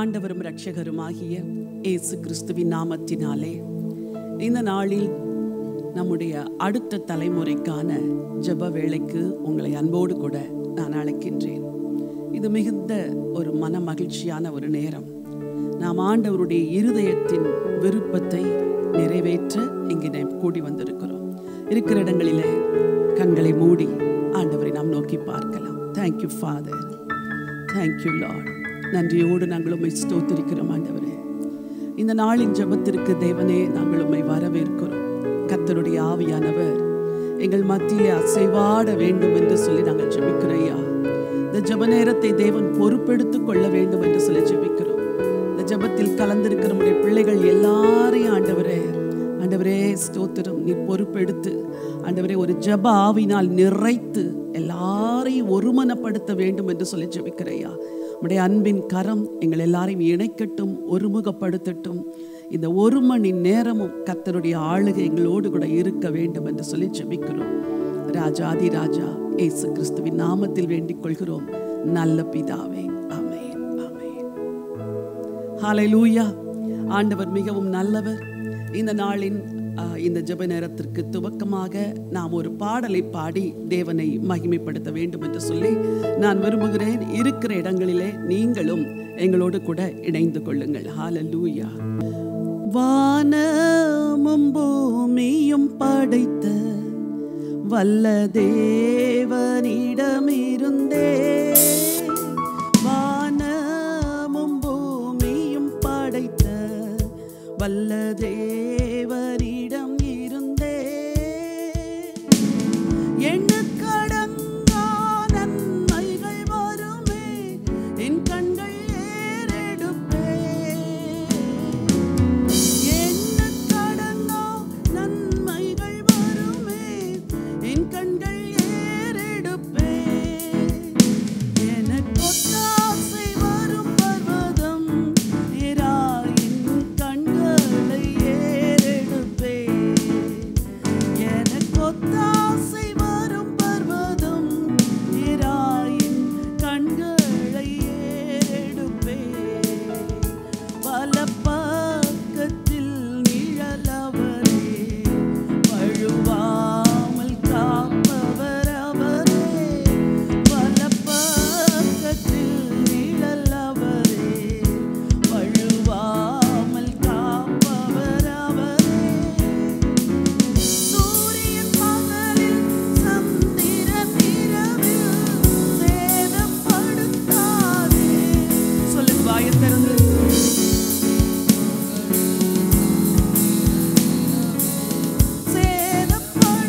ஆண்டவரும் இரட்சகருமாகிய இயேசு கிறிஸ்துவின் நாமத்தினாலே இந்த நாளில் நம்முடைய அடுத்த தலைமுறைக்கான ஜெப வேளைக்கு உங்களை அன்போடு கூட நான் அழைக்கின்றேன். இது மிகுந்த ஒரு மன மகிழ்ச்சியான ஒரு நேரம். நாம் ஆண்டவருடைய இருதயத்தின் விருப்பத்தை நிறைவேற்ற இங்கே நாம் கூடி வந்திருக்கிறோம். இருக்கிற இடங்களிலே கண்களை மூடி ஆண்டவரை நாம் நோக்கி பார்க்கலாம். Thank you father, thank you Lord. நன்றியோடு நாங்கள் உம்மை ஸ்தோத்திரிக்கிறோம் ஆண்டவரே. இந்த நாளின் ஜெபத்திற்கு தேவனே நாங்கள் உம்மை வரவேற்கிறோம். கர்த்தருடைய ஆவியானவர் எங்கள் மத்தியிலே அசைவாட வேண்டும் என்று சொல்லி நாங்கள் ஜெபிக்கிறோம். இந்த ஜெப நேரத்தை தேவன் பொறுப்பெடுத்துக் கொள்ள வேண்டும் என்று சொல்லி ஜெபிக்கிறோம். இந்த ஜெபத்தில் கலந்திருக்கிற நம்முடைய பிள்ளைகள் எல்லாரையும் ஆண்டவரே ஸ்தோத்திரம், நீ பொறுப்பெடுத்து ஆண்டவரே ஒரு ஜெப ஆவினால் நிறைத்து எல்லாரையும் ஒருமனப்படுத்த வேண்டும் என்று சொல்லி ஜெபிக்கிறையா. உம்முடைய அன்பின் கரம் எங்கள் எல்லாரையும் இணைக்கட்டும், ஒருமுகப்படுத்தட்டும். இந்த ஒரு மணி நேரமும் கர்த்தருடைய ஆளுகை எங்களோடு கூட இருக்க வேண்டும் என்று சொல்லி ஜெபிக்கிறோம். ராஜாதி ராஜா இயேசு கிறிஸ்துவின் நாமத்தில் வேண்டிக் கொள்கிறோம் நல்ல பிதாவே, ஆமென், ஆமென். ஹல்லேலூயா. ஆண்டவர் மிகவும் நல்லவர். இந்த நாளின் இந்த ஜெப நேரத்திற்கு துவக்கமாக நாம் ஒரு பாடலை பாடி தேவனை மகிமைப்படுத்த வேண்டும் என்று சொல்லி நான் விரும்புகிறேன். இருக்கிற இடங்களிலே நீங்களும் எங்களோடு கூட இணைந்து கொள்ளுங்கள். ஹல்லேலூயா. வானமும் பூமியும் படைத்த வல்ல தேவனிடமிருந்தே, வானமும் பூமியும் படைத்த வல்ல தேவனிடம் இருந்தே, எண்ணுக்கடங்கா நன்மைகள் வருமே, என் கண்கள் ஏறெடுப்பே. எண்ணுக்கடங்கா நன்மைகள் வருமே, என் கண்கள் ஏறெடுப்பே. எனக்கு ஒத்தாசை வரும் பர்வதம் நேராயின் கண்களை ஏறெடுப்பே. எனக்கு ஒத்தாசை வரும் பர்வதம் நேராயின் கண்களை ஏறெடுப்பே. வலப்பக்கத்தில் நிழலவரே, வழுவாமல் காப்பவர் அவரே. வலப்பக்கத்தில் நிழலவரே, வழுவாமல் காப்பவர் அவரே. சூரியன் பகலில் சந்திரன் இரவில் சேதப்படுத்தாதே. சொல்லுங்க வாயை திறந்து.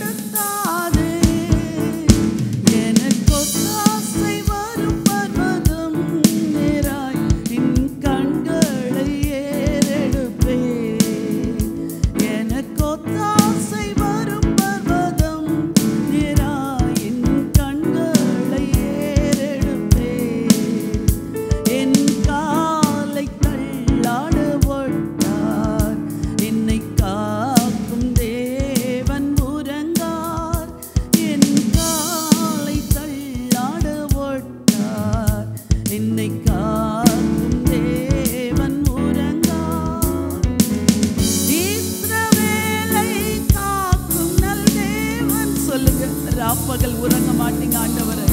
சேதப்படுத்தாதே. எனக்கு ஒத்தாசை வரும் பர்வதம் நேராய் என் கண்களை ஏறெடுப்பே. எனக்கு ஒத்தாசை வரும் பர்வதம் நேராய் என் கண்களை ஏறெடுப்பே. என் காலை தள்ளாட ஒட்டார், என்னை காக்கும் தேவன் உறங்கார். என் காலை தள்ளாட ஒட்டார், என்னை காக்கும் தேவன் உறங்கார். இஸ்ரவேலை காக்கும் நல் தேவன். சொல்லுங்க, ராப்பகல் உறங்க மாட்டீங்க ஆண்டவரே.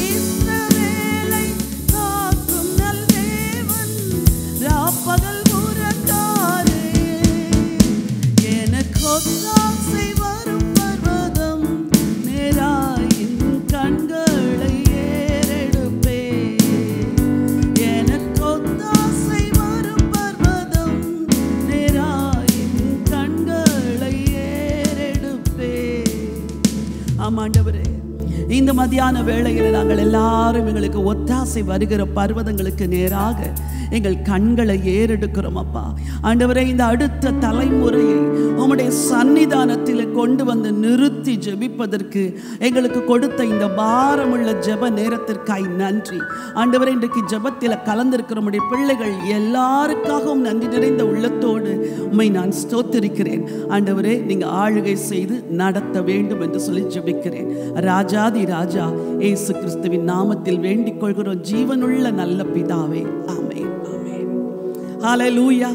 இஸ்ரவேலை காக்கும் நல் தேவன், ராப்பகல் உறங்காரே. எனக்கு ஒத்தாசை வரும் பர்வதம் நேராய் என் கண்களை ஏறெடுப்பே. எனக்கு ஒத்தாசை வரும் பர்வதம் நேராய் என் கண்களை ஏறெடுப்பே. ஆமாண்டவரே, இந்த மத்தியான வேளையில் நாங்கள் எல்லாரும் எங்களுக்கு ஒத்தாசை வருகிற பர்வதங்களுக்கு நேராக எங்கள் கண்களை ஏறெடுக்கிறோம் அப்பா. ஆண்டவரே, இந்த அடுத்த தலைமுறையை உம்முடைய சன்னிதானத்தில் கொண்டு வந்து நிறுத்தி ஜெபிப்பதற்கு எங்களுக்கு கொடுத்த இந்த பாரமுள்ள ஜெப நேரத்திற்காய் நன்றி ஆண்டவரே. இன்றைக்கு ஜெபத்தில் கலந்திருக்கிற உம்முடைய பிள்ளைகள் எல்லாருக்காகவும் நன்றி நிறைந்த உள்ளத்தோடு உம்மை நான் ஸ்தோத்திரிக்கிறேன். ஆண்டவரே, நீங்க ஆளுகை செய்து நடத்த வேண்டும் என்று சொல்லி ஜெபிக்கிறேன். ராஜாதி ராஜா இயேசு கிறிஸ்துவின் நாமத்தில் வேண்டிக் கொள்கிறோம் ஜீவனுள்ள நல்ல பிதாவே. ஆமென், ஆமென். ஹல்லேலூயா.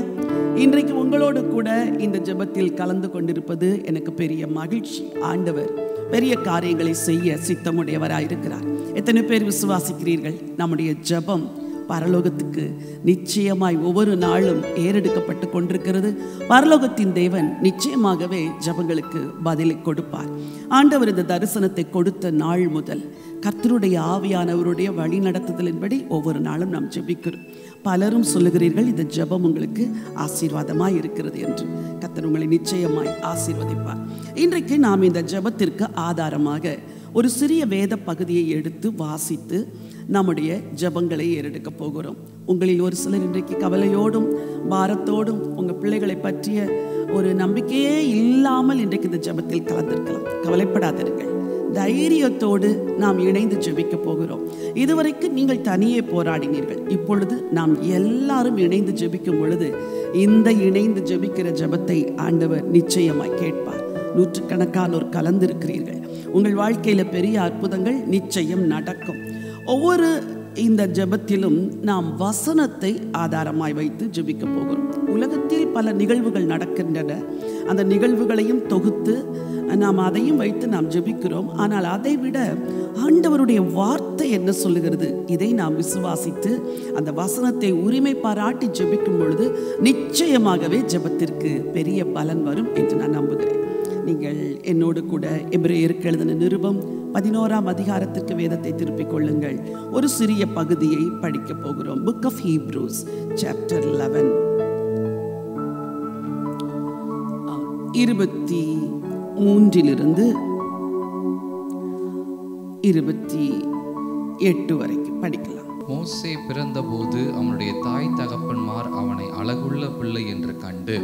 இன்றைக்கு உங்களோடு கூட இந்த ஜெபத்தில் கலந்து கொண்டிருப்பது எனக்கு பெரிய மகிழ்ச்சி. ஆண்டவர் பெரிய காரியங்களை செய்ய சித்தமுடையவராயிருக்கிறார். எத்தனை பேர் விசுவாசிக்கிறீர்கள்? நம்முடைய ஜெபம் பரலோகத்துக்கு நிச்சயமாய் ஒவ்வொரு நாளும் ஏறெடுக்கப்பட்டு கொண்டிருக்கிறது. பரலோகத்தின் தேவன் நிச்சயமாகவே ஜெபங்களுக்கு பதிலை கொடுப்பார். ஆண்டவர் இந்த தரிசனத்தை கொடுத்த நாள் முதல் கர்த்தருடைய ஆவியானவருடைய வழி நடத்துதலின்படி ஒவ்வொரு நாளும் நாம் ஜெபிக்கிறோம். பலரும் சொல்லுகிறீர்கள், இந்த ஜெபம் உங்களுக்கு ஆசீர்வாதமாய் இருக்கிறது என்று. கர்த்தர் உங்களை நிச்சயமாய் ஆசீர்வதிப்பார். இன்றைக்கு நாம் இந்த ஜெபத்திற்கு ஆதாரமாக ஒரு சிறிய வேத பகுதியை எடுத்து வாசித்து நம்முடைய ஜெபங்களை ஏறெடுக்க போகிறோம். உங்களில் ஒரு சிலர் இன்றைக்கு கவலையோடும் பாரத்தோடும் உங்கள் பிள்ளைகளை பற்றிய ஒரு நம்பிக்கையே இல்லாமல் இன்றைக்கு இந்த ஜெபத்தில் கலந்திருக்கலாம். கவலைப்படாதீர்கள், தைரியத்தோடு நாம் இணைந்து ஜெபிக்க போகிறோம். இதுவரைக்கும் நீங்கள் தனியே போராடினீர்கள். இப்பொழுது நாம் எல்லாரும் இணைந்து ஜெபிக்கும் பொழுது இந்த இணைந்து ஜெபிக்கிற ஜெபத்தை ஆண்டவர் நிச்சயமாய் கேட்பார். நூற்றுக்கணக்கானோர் கலந்திருக்கிறீர்கள். உங்கள் வாழ்க்கையில பெரிய அற்புதங்கள் நிச்சயம் நடக்கும். ஒவ்வொரு இந்த ஜெபத்திலும் நாம் வசனத்தை ஆதாரமாய் வைத்து ஜெபிக்க போகிறோம். உலகத்தில் பல நிகழ்வுகள் நடக்கின்றன. அந்த நிகழ்வுகளையும் தொகுத்து நாம் அதையும் வைத்து நாம் ஜெபிக்கிறோம். ஆனால் அதை விட ஆண்டவருடைய வார்த்தை என்ன சொல்லுகிறது, இதை நாம் விசுவாசித்து அந்த வசனத்தை உரிமை பாராட்டி ஜெபிக்கும் பொழுது நிச்சயமாகவே ஜெபத்திற்கு பெரிய பலன் வரும் என்று நான் நம்புகிறேன். நீங்கள் என்னோடு கூட எபிரேயருக்கு எழுதின நிருபம் 11ஆம் அதிகாரத்திற்கு வேதத்தை திருப்பிக் கொள்ளுங்கள். ஒரு சிறிய பகுதியை படிக்க போகிறோம். புக் ஆஃப் ஹீப்ரூஸ் சாப்டர் 11 23 28 வரைக்கும் படிக்கலாம். மோசே பிறந்தபோது அவனுடைய தாய் தகப்பன்மார் அவனை அழகுள்ள பிள்ளை என்று கண்டு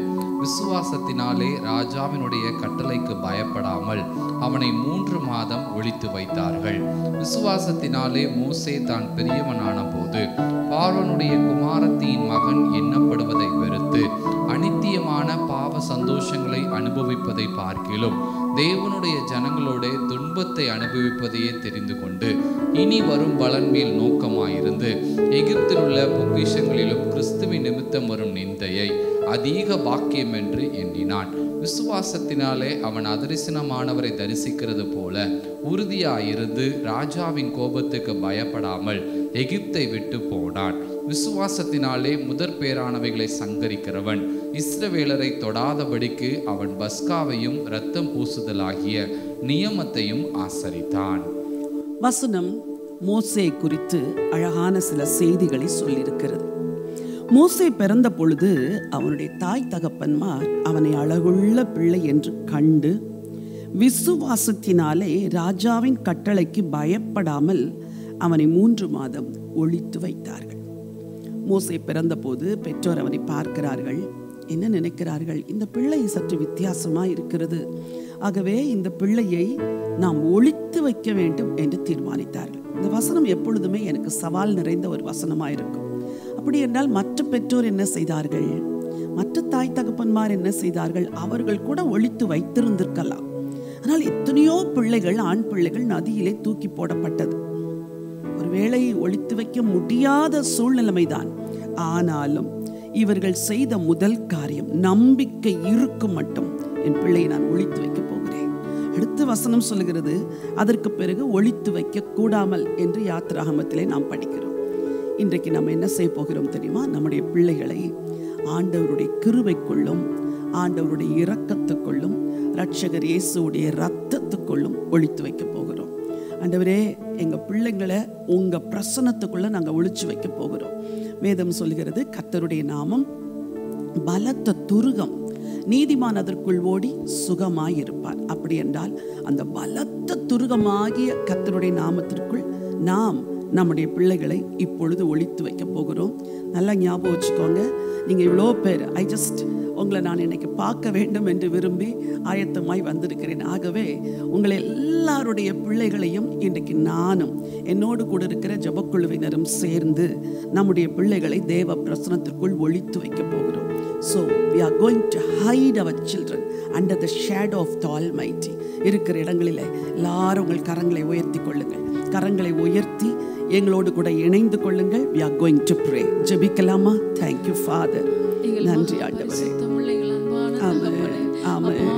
விசுவாசத்தினாலே ராஜாவினுடைய கட்டளைக்கு பயப்படாமல் அவனை 3 மாதம் ஒளித்து வைத்தார்கள். விசுவாசத்தினாலே மோசே தான் பெரியவனான போது பார்வோனுடைய குமாரத்தியின் மகன் எண்ணப்படுவதை வெறுத்து அநித்தியமான பாவ சந்தோஷங்களை அனுபவிப்பதை பார்க்கிலும் தேவனுடைய ஜனங்களோட துன்பத்தை அனுபவிப்பதையே தெரிந்து கொண்டு இனி வரும் பலன் மேல் நோக்கமாயிருந்து எகிப்தில் உள்ள பொக்கிஷங்களிலும் கிறிஸ்துவின் நிமித்தம் வரும் நிந்தையை அதிக பாக்கியம் என்று எண்ணினான். விசுவாசத்தினாலே அவன் அதரிசனமானவரை தரிசிக்கிறது போல உறுதியாயிருந்து ராஜாவின் கோபத்துக்கு பயப்படாமல் எகிப்தை விட்டு போனான். விசுவாசத்தினாலே முதற் பேரானவைகளை சங்கரிக்கிறவன் இஸ்ரவேலரை தொடாதபடிக்கு அவன் பஸ்காவையும் இரத்தம் பூசுதலாகிய நியமத்தையும் ஆசரித்தான். வசனம் மோசே குறித்து அழகான சில செய்திகளை சொல்லியிருக்கிறது. மோசே பிறந்த பொழுது அவனுடைய தாய் தகப்பன்மார் அவனை அழகுள்ள பிள்ளை என்று கண்டு விசுவாசத்தினாலே ராஜாவின் கட்டளைக்கு பயப்படாமல் அவனை 3 மாதம் ஒளித்து வைத்தார்கள். மோசே பிறந்த போது பெற்றோர் அவனை பார்க்கிறார்கள். என்ன நினைக்கிறார்கள்? இந்த பிள்ளை சற்று வித்தியாசமா இருக்கிறது, ஆகவே இந்த பிள்ளையை நாம் ஒளித்து வைக்க வேண்டும் என்று தீர்மானித்தார்கள். இந்த வசனம் எப்பொழுதுமே எனக்கு சவால் நிறைந்த ஒரு வசனமாயிருக்கும். அப்படி என்றால் மற்ற பெற்றோர் என்ன செய்தார்கள்? மற்ற தாய் தகப்பன்மார் என்ன செய்தார்கள்? அவர்கள் கூட ஒளித்து வைத்திருந்திருக்கலாம். ஆனால் எத்தனையோ பிள்ளைகள், ஆண் பிள்ளைகள் நதியிலே தூக்கி போடப்பட்டது. ஒருவேளை ஒளித்து வைக்க முடியாத சூழ்நிலைமைதான். ஆனாலும் இவர்கள் செய்த முதல் காரியம், நம்பிக்கை இருக்கும் மட்டும் என் பிள்ளையை நான் ஒளித்து வைக்க போகிறேன். அடுத்த வசனம் சொல்லுகிறது, அதற்கு பிறகு ஒளித்து வைக்க கூடாமல் என்று யாத்திராகமத்திலே நாம் படிக்கிறோம். இன்றைக்கு நம்ம என்ன செய்ய போகிறோம் தெரியுமா? நம்முடைய பிள்ளைகளை ஆண்டவருடைய கிருபைக்குள்ளும் ஆண்டவருடைய இரக்கத்துக்குள்ளும் இரட்சகர் இயேசுவுடைய இரத்தத்துக்குள்ளும் ஒளித்து வைக்க போகிறோம். ஆண்டவரே, எங்கள் பிள்ளைங்களை உங்கள் பிரசன்னத்துக்குள்ளே நாங்கள் ஒளிச்சு வைக்க போகிறோம். வேதம் சொல்கிறது, கர்த்தருடைய நாமம் பலத்த துருகம், நீதிமான் அதற்குள் ஓடி சுகமாயிருப்பார். அப்படி என்றால் அந்த பலத்த துருகமாகிய கர்த்தருடைய நாமத்திற்குள் நாம் நம்முடைய பிள்ளைகளை இப்பொழுது ஒளித்து வைக்க போகிறோம். நல்லா ஞாபகம் வச்சுக்கோங்க. நீங்கள் இவ்வளோ பேர் உங்களை நான் இன்னைக்கு பார்க்க வேண்டும் என்று விரும்பி ஆயத்தமாய் வந்திருக்கிறேன். ஆகவே உங்களை எல்லாருடைய பிள்ளைகளையும் இன்றைக்கு நானும் என்னோடு கூட இருக்கிற ஜெபக்குழுவினரும் சேர்ந்து நம்முடைய பிள்ளைகளை தேவ பிரசனத்திற்குள் ஒளித்து வைக்க போகிறோம். So we are going to hide our children under the shadow of the Almighty. இருக்கிற இடங்களிலே எல்லாரும் உங்கள் கரங்களை உயர்த்தி கொள்ளுங்கள். கரங்களை உயர்த்தி எங்களோடு கூட இணைந்து கொள்ளுங்கள். We are going to pray. ஜெபிக்கலாமா? Thank you Father. நன்றி ஆண்டவரே. ஆமென்.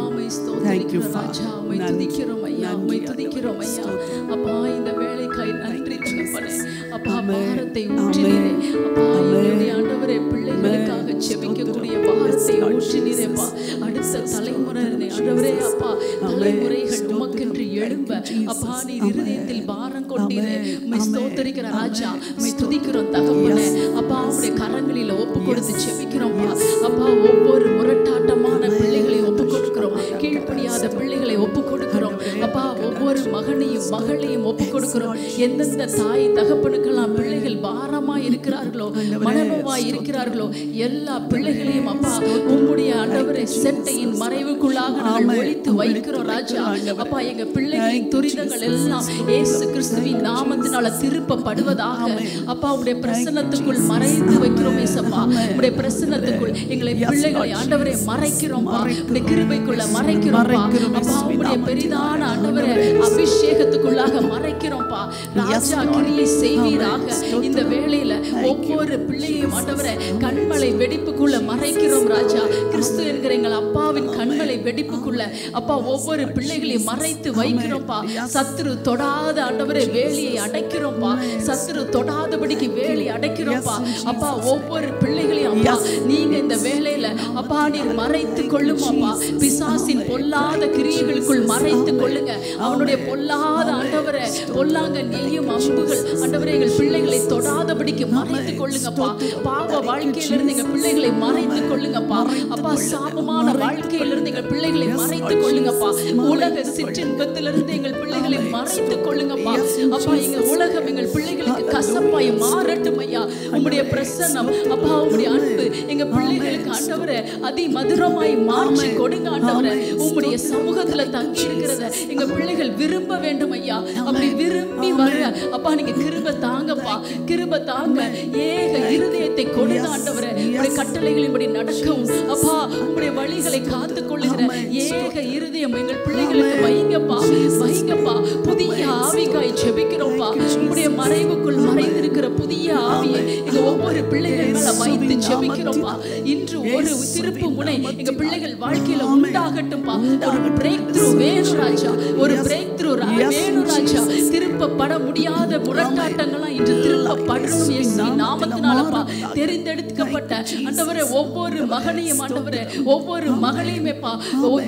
Thank you Father. துதிக்கிறோம் ஐயா, துதிக்கிறோம் ஐயா. அப்பா இந்த வேளைக்காய் நன்றி தகப்பனே. அப்பா பாரத்தை ஊற்றினீரே. அப்பா என்னுடைய ஆண்டவரே பிள்ளைகளுக்காக ஜெபிக்கக்கூடிய பாரத்தை ஊற்றினீரேப்பா. அடுத்த தலைமுறை ஆண்டவரே அப்பா தலைமுறைகள் உமக்கென்று எழும்ப அப்பா நீர் இருதயத்தில் பாரம் கொண்டீரே. உம்மை ஸ்தோத்திரிக்கிற ராஜா, உம்மை துதிக்கிறோம் தகப்பனே. அப்பா உம்முடைய கரங்களில் ஒப்பு கொடுத்து ஜெபிக்கிறோம்ப்பா. அப்பா ஒவ்வொரு முரட்டாட்டமான பிள்ளைகளை ஒப்பு கொடுக்கிறோம், கீழ்ப்படியாத பிள்ளைகளை ஒப்பு கொடுக்கிறோம். அப்பா ஒவ்வொரு மகனையும் மகளையும் ஒப்பு கொடுக்கிறோம். எந்தெந்த தாய் தகப்பனுக்கெல்லாம் பிள்ளைகள் பாரமா இருக்கிறார்களோ, மனநோவாய் இருக்கிறார்களோ, எல்லா பிள்ளைகளையும் அப்பா உம்முடைய ஆண்டவரே செட்டையின் மறைவுக்குள்ளாக நாங்கள் ஒளித்து வைக்கிறோம் ராஜா. அப்பா எங்க பிள்ளைகளின் துரிதங்கள் எல்லாம் இயேசு கிறிஸ்துவின் நாமத்தினால திருப்பப்படுவதாக அப்பா உம்முடைய பிரசன்னத்துக்குள் மறைத்து வைக்கிறோம் ஏசப்பா. உம்முடைய பிரசன்னத்துக்குள் எங்களை பிள்ளைகளை ஆண்டவரே மறைக்கிறோம்ப்பா. உம்முடைய கிருபைக்குள்ள மறைக்கிறோம்ப்பா. அப்பா உம்முடைய பெரிதான ஆண்டவரே அபிஷேகத்துக்குள்ளாக மறைக்கிறோம்ப்பா. ராஜா கிரியை செய்வீராக. இந்த வேளையில ஒவ்வொரு பிள்ளையையும் ஆண்டவரே கண்மலை வெடிப்புக்குள்ள மறைக்கிறோம் ராஜா. கிறிஸ்து என்கிற எங்கள் அப்பாவின் கண்மலை வெடிப்புக்குள்ள அப்பா ஒவ்வொரு பிள்ளைகளையும் மறைத்து வைக்கிறோம்ப்பா. சத்துரு தொடாத ஆண்டவரே வேலியை அடைக்கிறோம்ப்பா. சத்துரு தொடாதபடிக்கு வேலி அடைக்கிறோம்ப்பா. அப்பா ஒவ்வொரு பிள்ளைகளையும் அப்பா நீங்க இந்த வேளையில அப்பா நீர் மறைத்து கொள்ளும் அப்பா. பிசாசின் பொல்லாத கிரியைகளுக்குள் மறைத்து கொள்ளுங்க. அவனுடைய பொல்லாத ஆண்டவரே பொல்லாங்க நெய்யும் அம்புகள் ஆண்டவரே எங்கள் பிள்ளைகளை தொடாதபடிக்கு மறைத்து கொள்ளுங்கப்பா. பாவ வாழ்க்கையிலிருந்து எங்கள் பிள்ளைகளை மறைத்து கொள்ளுங்கப்பா. அப்பா சாபமான வாழ்க்கையிலிருந்து எங்கள் பிள்ளைகளை மறைத்து கொள்ளுங்கப்பா. உலக சிற்றின்பத்திலிருந்து எங்கள் பிள்ளைகளை மறைத்து கொள்ளுங்கப்பா. அப்பா எங்க உலகம் எங்கள் பிள்ளைகளுக்கு கசப்பாய் மாறட்டும் ஐயா. உம்முடைய பிரசன்னம் அப்பா உம்முடைய அன்பு எங்க பிள்ளைகளுக்கு ஆண்டவரே அதி மதுரமாய் மாற்றி கொடுங்க ஆண்டவரே. உம்முடைய சமூகத்துல தங்கி இருக்கிறத எங்க பிள்ளைகள் விரும்ப வேண்டும் ஐயா. அப்படி விரும்பி வர அப்பா நீங்க கிருபை தாங்கப்பா. கிருபை தாங்க ஏக இருதயத்தை கொடுங்க ஆண்டவரே. உம்முடைய கட்டளைகளின்படி நடக்கவும் அப்பா உம்முடைய வழிகளை காத்து கொள்ளுகிற ஏக இருதயம் எங்கள் பிள்ளைகளுக்கு வைங்கப்பா. வைங்கப்பா. புதிய ஆவிக்காய் ஜெபிக்கிறோம்ப்பா. உம்முடைய மறைவுக்குள் மறைந்திருக்கிற புதிய ஆவியை எங்க ஒவ்வொரு பிள்ளைகள் மேல வைத்து ஜெபிக்கிறோம்ப்பா. இன்று ஒரு திருப்பு முனை எங்க பிள்ளைகள் வாழ்க்கையில உண்டாகட்டும்பா. ஒரு பிரேக் த்ரூ வேணும் ராஜா. ஒரு பிரேக் த்ரூ வேணும் ராஜா. திருப்பப்பட முடியாத முரட்டாட்டங்கள்லாம் இன்று திருப்பப்படணும் இயேசுவின் நாமத்தினாலப்பா. தெரிந்தெடுக்கப்பட்ட ஆண்டவரே ஒவ்வொரு மகனையும் ஆண்டவரே ஒவ்வொரு மகளையுமேப்பா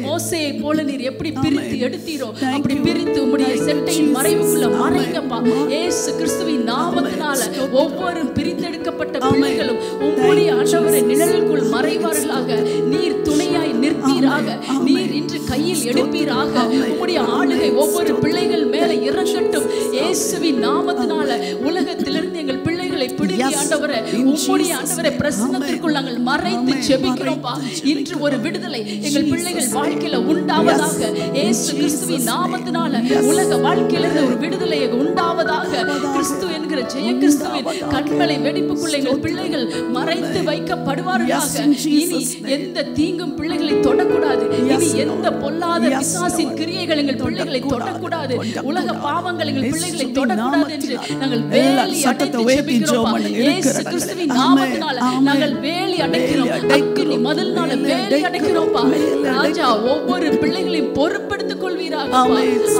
மோசேயை போல நீர் எப்படி பிரித்து எடுத்தீரோ அப்படி பிரித்து உம்முடைய செட்டையின் மறைவுக்குள்ள மறைங்கப்பா. இயேசு கிறிஸ்துவின் நாமத்தினால ஒவ்வொரு பிரித்தெடுக்கப்பட்ட பிள்ளைகளும் உம்முடைய ஆண்டவரே நிழலுக்குள் மறைவார்களாக. நீர் துணையாய் நிற்பீராக. நீர் இன்று கையில் எடுப்பீராக. உம்முடைய ஆளுகை ஒவ்வொரு பிள்ளைகள் மேல இறங்கட்டும் இயேசுவின் நாமத்தினால. உலகத்திலிருந்து எங்கள் பிள்ளைகளை பிடித்து ஆண்டவரே உம்முடைய ஆண்டவரே பிரசன்னத்திற்குள் நாங்கள் மறைத்து ஜெபிக்கிறோம்ப்பா. இன்று ஒரு விடுதலை எங்கள் பிள்ளைகள் வாழ்க்கையில உண்டாவதாக. இயேசு கிறிஸ்துவின் நாமத்தினால உலக வாழ்க்கையிலிருந்து ஒரு விடுதலை உண்டாவதாக. கிறிஸ்து என்கிற ஜெய கிறிஸ்துவின் கண்மலை வெடிப்புக்குள்ள எங்கள் பிள்ளைகள் மறைத்து வைக்கப்படுவார்களாக. இனி எந்த தீங்கும் பிள்ளைகளை தொடக்கூடாது. இனி எந்த பொல்லாத பிசாசின் கிரியைகள் எங்கள் பிள்ளைகளை தொடக்கூடாது. உலக பாவங்கள் எங்கள் பிள்ளைகளை தொடக்கூடாது என்று நாங்கள் வேலி அடைத்து ஜெபிக்கிறோம். இயேசு கிறிஸ்துவின் நாமத்தினால நாங்கள் வேலி அடைக்கிறோம். அக்கினி மதில்னால வேலி அடைக்கிறோம்ப்பா. ராஜா ஒவ்வொரு பிள்ளைகளையும் பொறுப்படுத்திக் கொள்வீராக.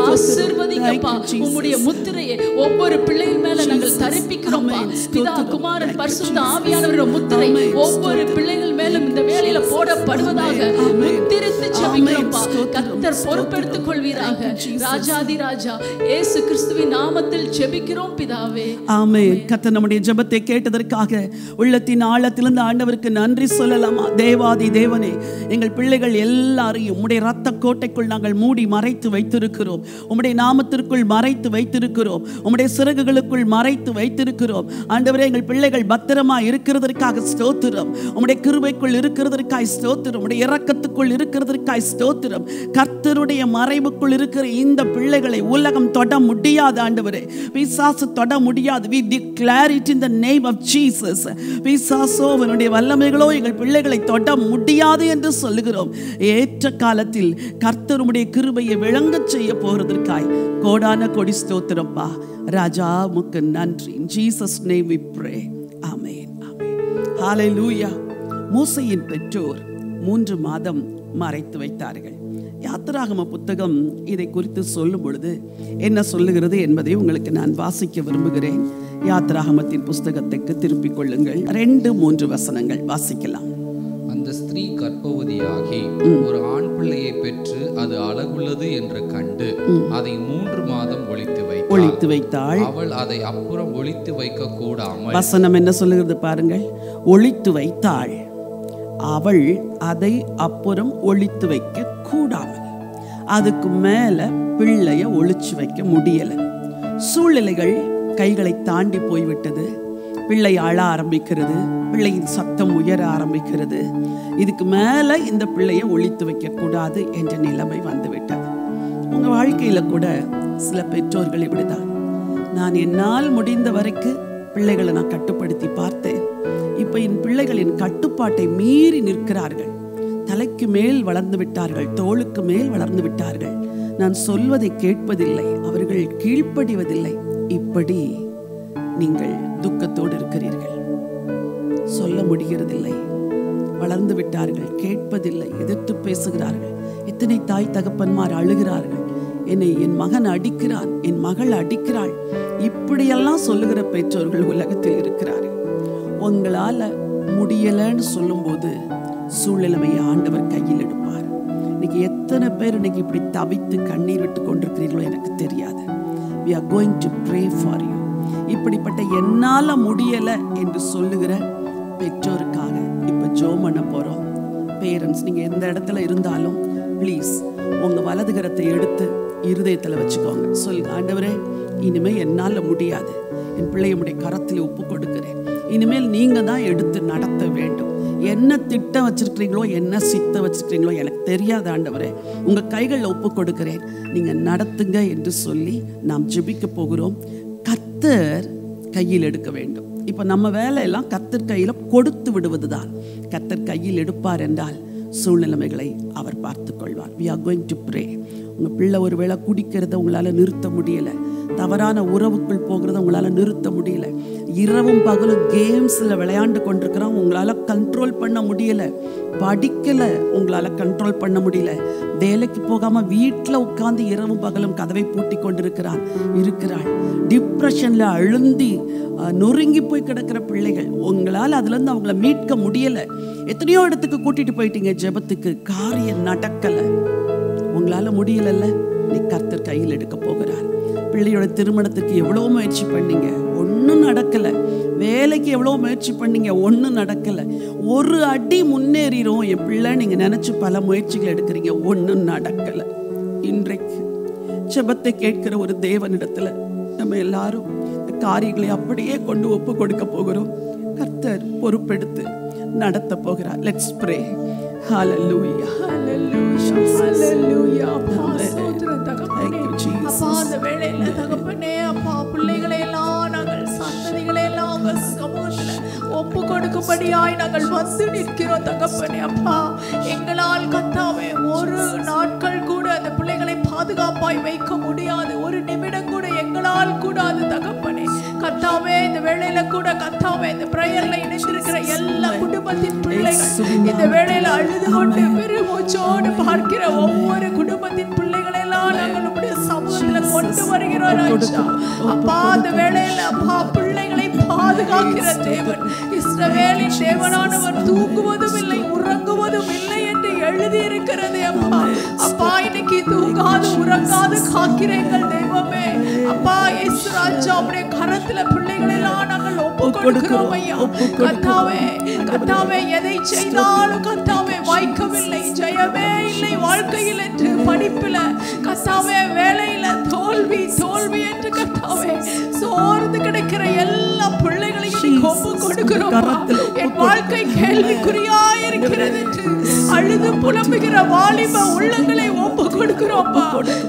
ஆசீர்வதிங்கப்பா. உம்முடைய முத்திரையை ஒவ்வொரு பிள்ளைகள் மேல நாங்கள் தரிப்பிக்கிறோம்ப்பா. பிதா குமாரன் பரிசுத்த ஆவியானவருடைய முத்திரை ஒவ்வொரு பிள்ளைகள் மேலும் இந்த வேளையில போடப்படுவதாக முத்திரித்து ஜெபிக்கிறோம்ப்பா. கர்த்தர் பொறுப்படுத்திக் கொள்வீராக. ராஜாதி ராஜா இயேசு கிறிஸ்துவின் நாமத்தில் ஜெபிக்கிறோம் பிதாவே. ஆமென். கர்த்தர் நம்முடைய ஜெபத்தை கேட்டதற்காக உள்ளத்தின் ஆழத்திலிருந்து ஆண்டவருக்கு நன்றி சொல்லலாமா? தேவாதி தேவனே, எங்கள் பிள்ளைகள் எல்லாரையும் உம்முடைய இரத்த கோட்டைக்குள் நாங்கள் மூடி மறைத்து மறைத்து வைத்திருக்கிறோம். உம்முடைய நாமத்திற்குள் மறைத்து வைத்திருக்கிறோம். உம்முடைய சிறகுகளுக்குள் மறைத்து வைத்திருக்கிறோம். ஆண்டவரே, எங்கள் பிள்ளைகள் பத்திரமா இருக்கிறதற்காக ஸ்தோத்திரம். உம்முடைய கிருபைக்குள் இருக்கிறதற்காய் ஸ்தோத்திரம். உம்முடைய இரக்கத்துக்குள் இருக்கிறதற்காய் ஸ்தோத்திரம். கர்த்தருடைய மறைவுக்குள் இருக்கிற இந்த பிள்ளைகளை உலகம் தொட முடியாது. ஆண்டவரே, பிசாசு தொட முடியாது. We declare it in the name of Jesus. பிசாசோ அவனுடைய வல்லமைகளோ எங்கள் பிள்ளைகளை தொட முடியாது என்று சொல்லுகிறோம். ஏற்ற காலத்தில் கர்த்தருடைய கிருபையை விளங்கச் செய்ய போகிறதற்காய் கோடான கொடி ஸ்தோத்திரப்பா. ராஜா உமக்கு நன்றி. In Jesus name we pray. Amen. Amen. Hallelujah. மோசேயின் பெற்றோர் 3 மாதம் மறைத்து வைத்தார்கள். யாத்திராகம புத்தகம் இதை குறித்து சொல்லும் பொழுது என்ன சொல்லுகிறது என்பதை உங்களுக்கு நான் வாசிக்க விரும்புகிறேன். யாத்திராகமத்தின் புஸ்தகத்துக்கு திருப்பிக் கொள்ளுங்கள். 2-3 வசனங்கள் வாசிக்கலாம். அந்த ஸ்திரீ கர்ப்பவதியாகி ஒரு ஆண் பிள்ளையை பெற்று அது அழகுள்ளது என்று கண்டு அதை 3 மாதம் ஒளித்து வைத்தாள். அவள் அதை அப்புறம் ஒளித்து வைக்க கூடாமல். வசனம் என்ன சொல்லுகிறது பாருங்கள். ஒளித்து வைத்தாள். அவள் அதை அப்புறம் ஒளித்து வைக்க கூடாமல். அதுக்கு மேல பிள்ளைய ஒளிச்சு வைக்க முடியல. சூழ்நிலைகள் கைகளை தாண்டி போய்விட்டது. பிள்ளை அழ ஆரம்பிக்கிறது. பிள்ளையின் சத்தம் உயர ஆரம்பிக்கிறது. இதுக்கு மேல இந்த பிள்ளைய ஒளித்து வைக்க கூடாது என்ற நிலைமை வந்துவிட்டது. உங்க வாழ்க்கையில கூட சில பெற்றோர்கள் இப்படிதான். நான் என்னால் முடிந்த வரைக்கும் பிள்ளைகளை நான் கட்டுப்படுத்தி பார்த்தேன். இப்ப என் பிள்ளைகளின் கட்டுப்பாட்டை மீறி நிற்கிறார்கள். தலைக்கு மேல் வளர்ந்து விட்டார்கள், தோளுக்கு மேல் வளர்ந்து விட்டார்கள். நான் சொல்வதை கேட்பதில்லை, அவர்கள் கீழ்ப்படிவதில்லை. இப்படி நீங்கள் துக்கத்தோடு இருக்கிறீர்கள். சொல்ல முடிகிறதில்லை. வளர்ந்து விட்டார்கள், கேட்பதில்லை, எதிர்த்து பேசுகிறார்கள். எத்தனை தாய் தகப்பன்மார் அழுகிறார்கள். என்னை என் மகன் அடிக்கிறான், என் மகள் அடிக்கிறாள். இப்படியெல்லாம் சொல்லுகிற பெற்றோர்கள் உலகத்தில் இருக்கிறார்கள். உங்களால முடியலன்னு சொல்லும்போது சூழ்நிலைமையை ஆண்டவர் கையில் எடுப்பார். இன்னைக்கு எத்தனை பேர் இன்னைக்கு இப்படி தவித்து கண்ணீர் விட்டு கொண்டிருக்கிறீர்களோ எனக்கு தெரியாது. We are going to pray for you. இப்படிப்பட்ட என்னால முடியல என்று சொல்லுகிற பெற்றோருக்காக இப்ப ஜெபம் பண்ண போறோம். பேரண்ட்ஸ், நீங்க எந்த இடத்துல இருந்தாலும் ப்ளீஸ் உங்க வலது கரத்தை எடுத்து இருதயத்துல வச்சுக்கோங்க. சொல்லுங்க, ஆண்டவரே, இனிமே என்னால முடியாது, என் பிள்ளையுடைய கரத்தில் ஒப்பு கொடுக்கிறேன். இனிமேல் நீங்க தான் எடுத்து நடத்த வேண்டும். என்ன திட்டம் வச்சிருக்கிறீங்களோ, என்ன சித்த வச்சிருக்கிறீங்களோ எனக்கு தெரியாத ஆண்டவரே, உங்க கைகளில் ஒப்பு கொடுக்கிறேன், நீங்க நடத்துங்க என்று சொல்லி நாம் ஜெபிக்க போகிறோம். கர்த்தர் கையில் எடுக்க வேண்டும். இப்ப நம்ம வேலையெல்லாம் கர்த்தர் கையில கொடுத்து விடுவதுதான். கர்த்தர் கையில் எடுப்பார் என்றால் சூழ்நிலைமைகளை அவர் பார்த்துக் கொள்வார். We are going to pray. உங்க பிள்ளை ஒருவேளை குடிக்கிறத உங்களால நிறுத்த முடியல, தவறான உறவுக்குள் போகிறத உங்களால நிறுத்த முடியல, இரவும் பகலும் கேம்ஸ்ல விளையாண்டு கொண்டிருக்கிறோம், உங்களால கண்ட்ரோல் பண்ண முடியல, படிக்கல உங்களால கண்ட்ரோல் பண்ண முடியல, வேலைக்கு போகாம வீட்டில் உட்கார்ந்து இரவும் பகலும் கதவை பூட்டி கொண்டிருக்கிறாள், டிப்ரெஷன்ல அழுந்தி நொறுங்கி போய் கிடக்கிற பிள்ளைகள், உங்களால் அதுல இருந்து அவங்கள மீட்க முடியல. எத்தனையோ இடத்துக்கு கூட்டிட்டு போயிட்டீங்க ஜெபத்துக்கு, காரியம் நடக்கல, உங்களால முடியலல்ல. நீ கர்த்தர் கையில் எடுக்க போகிறார். பிள்ளையோட திருமணத்துக்கு எவ்வளவு முயற்சி பண்ணீங்க, ஒன்றும் நடக்கல. வேலைக்கு எவ்வளவு முயற்சி பண்ணீங்க, ஒன்றும் நடக்கல. ஒரு அடி முன்னேறிடும் என் பிள்ளை நீங்க நினைச்சு பல முயற்சிகள் எடுக்கிறீங்க, ஒன்றும் நடக்கல. இன்றைக்கு ஜெபத்தை கேட்கிற ஒரு தேவனிடத்துல நம்ம எல்லாரும் காரியங்களை அப்படியே கொண்டு ஒப்பு கொடுக்க போகிறோம். கர்த்தர் பொறுப்பெடுத்து நடத்த போகிறார். Let's pray. Hallelujah. Hallelujah. Hallelujah. Thank you Jesus. அப்பா, அந்த வேளையில தகப்பனே, அப்பா, பிள்ளைகளை எல்லாம் நாங்கள் சந்ததிகளை எல்லாம் உங்க சமூகத்துல ஒப்பு கொடுக்கும்படியாய் நாங்கள் வந்து நிற்கிறோம் தகப்பனே. அப்பா, எங்களால் கர்த்தாவே ஒரு நாட்கள் கூட அந்த பிள்ளைகளை பாதுகாப்பாய் வைக்க முடியாது, ஒரு நிமிடம் கூட எங்களால் கூடாது தகப்பனே. கர்த்தாவே, இந்த வேளையில கூட கர்த்தாவே, இந்த பிரேயர்ல இணைந்திருக்கிற எல்லா குடும்பத்தின் பிள்ளைகள் இந்த வேளையில அழுது கொண்டு பெருமூச்சோடு பார்க்கிற ஒவ்வொரு குடும்பத்தின் பிள்ளைகளை எல்லாம் நாங்கள் உம்முடைய சமூகத்துல கொண்டு வருகிறோம் ராஜா. அப்பா, அந்த வேளையில அப்பா, பிள்ளைகளை பாதுகாக்கிற தேவன், இஸ்ரவேலின் தேவனானவர் தூங்குவதும் இல்லை உறங்குவதும் இல்லை என்று எழுதி இருக்கிறது. அப்பா, அப்பா, இன்னைக்கு தூங்காது உறங்காது காக்கிற எங்கள் தெய்வமே, அப்பா இயேசு ராஜா, உம்முடைய கரத்துல பிள்ளைகளை எல்லாம் நாங்கள் ஒப்பு கொடுக்கிறோம் ஐயா. கர்த்தாவே, கர்த்தாவே, எதை செய்தாலும் கர்த்தாவே வாய்க்கவில்லை, ஜெயம் ஜெயமே இல்லை வாழ்க்கையில் என்று, படிப்புல கர்த்தாவே, வேலையில தோல்வி தோல்வி என்று கர்த்தாவே சோர்ந்து கிடைக்கிற எல்லா பிள்ளைகளையும் ஒப்பு கொடுக்கிறோம். என் வாழ்க்கை கேள்விக்குறியாய் இருக்கிறது என்று அழுது புலம்புகிற வாலிப உள்ளங்களை ஒப்பு கொடுக்கிறோம்.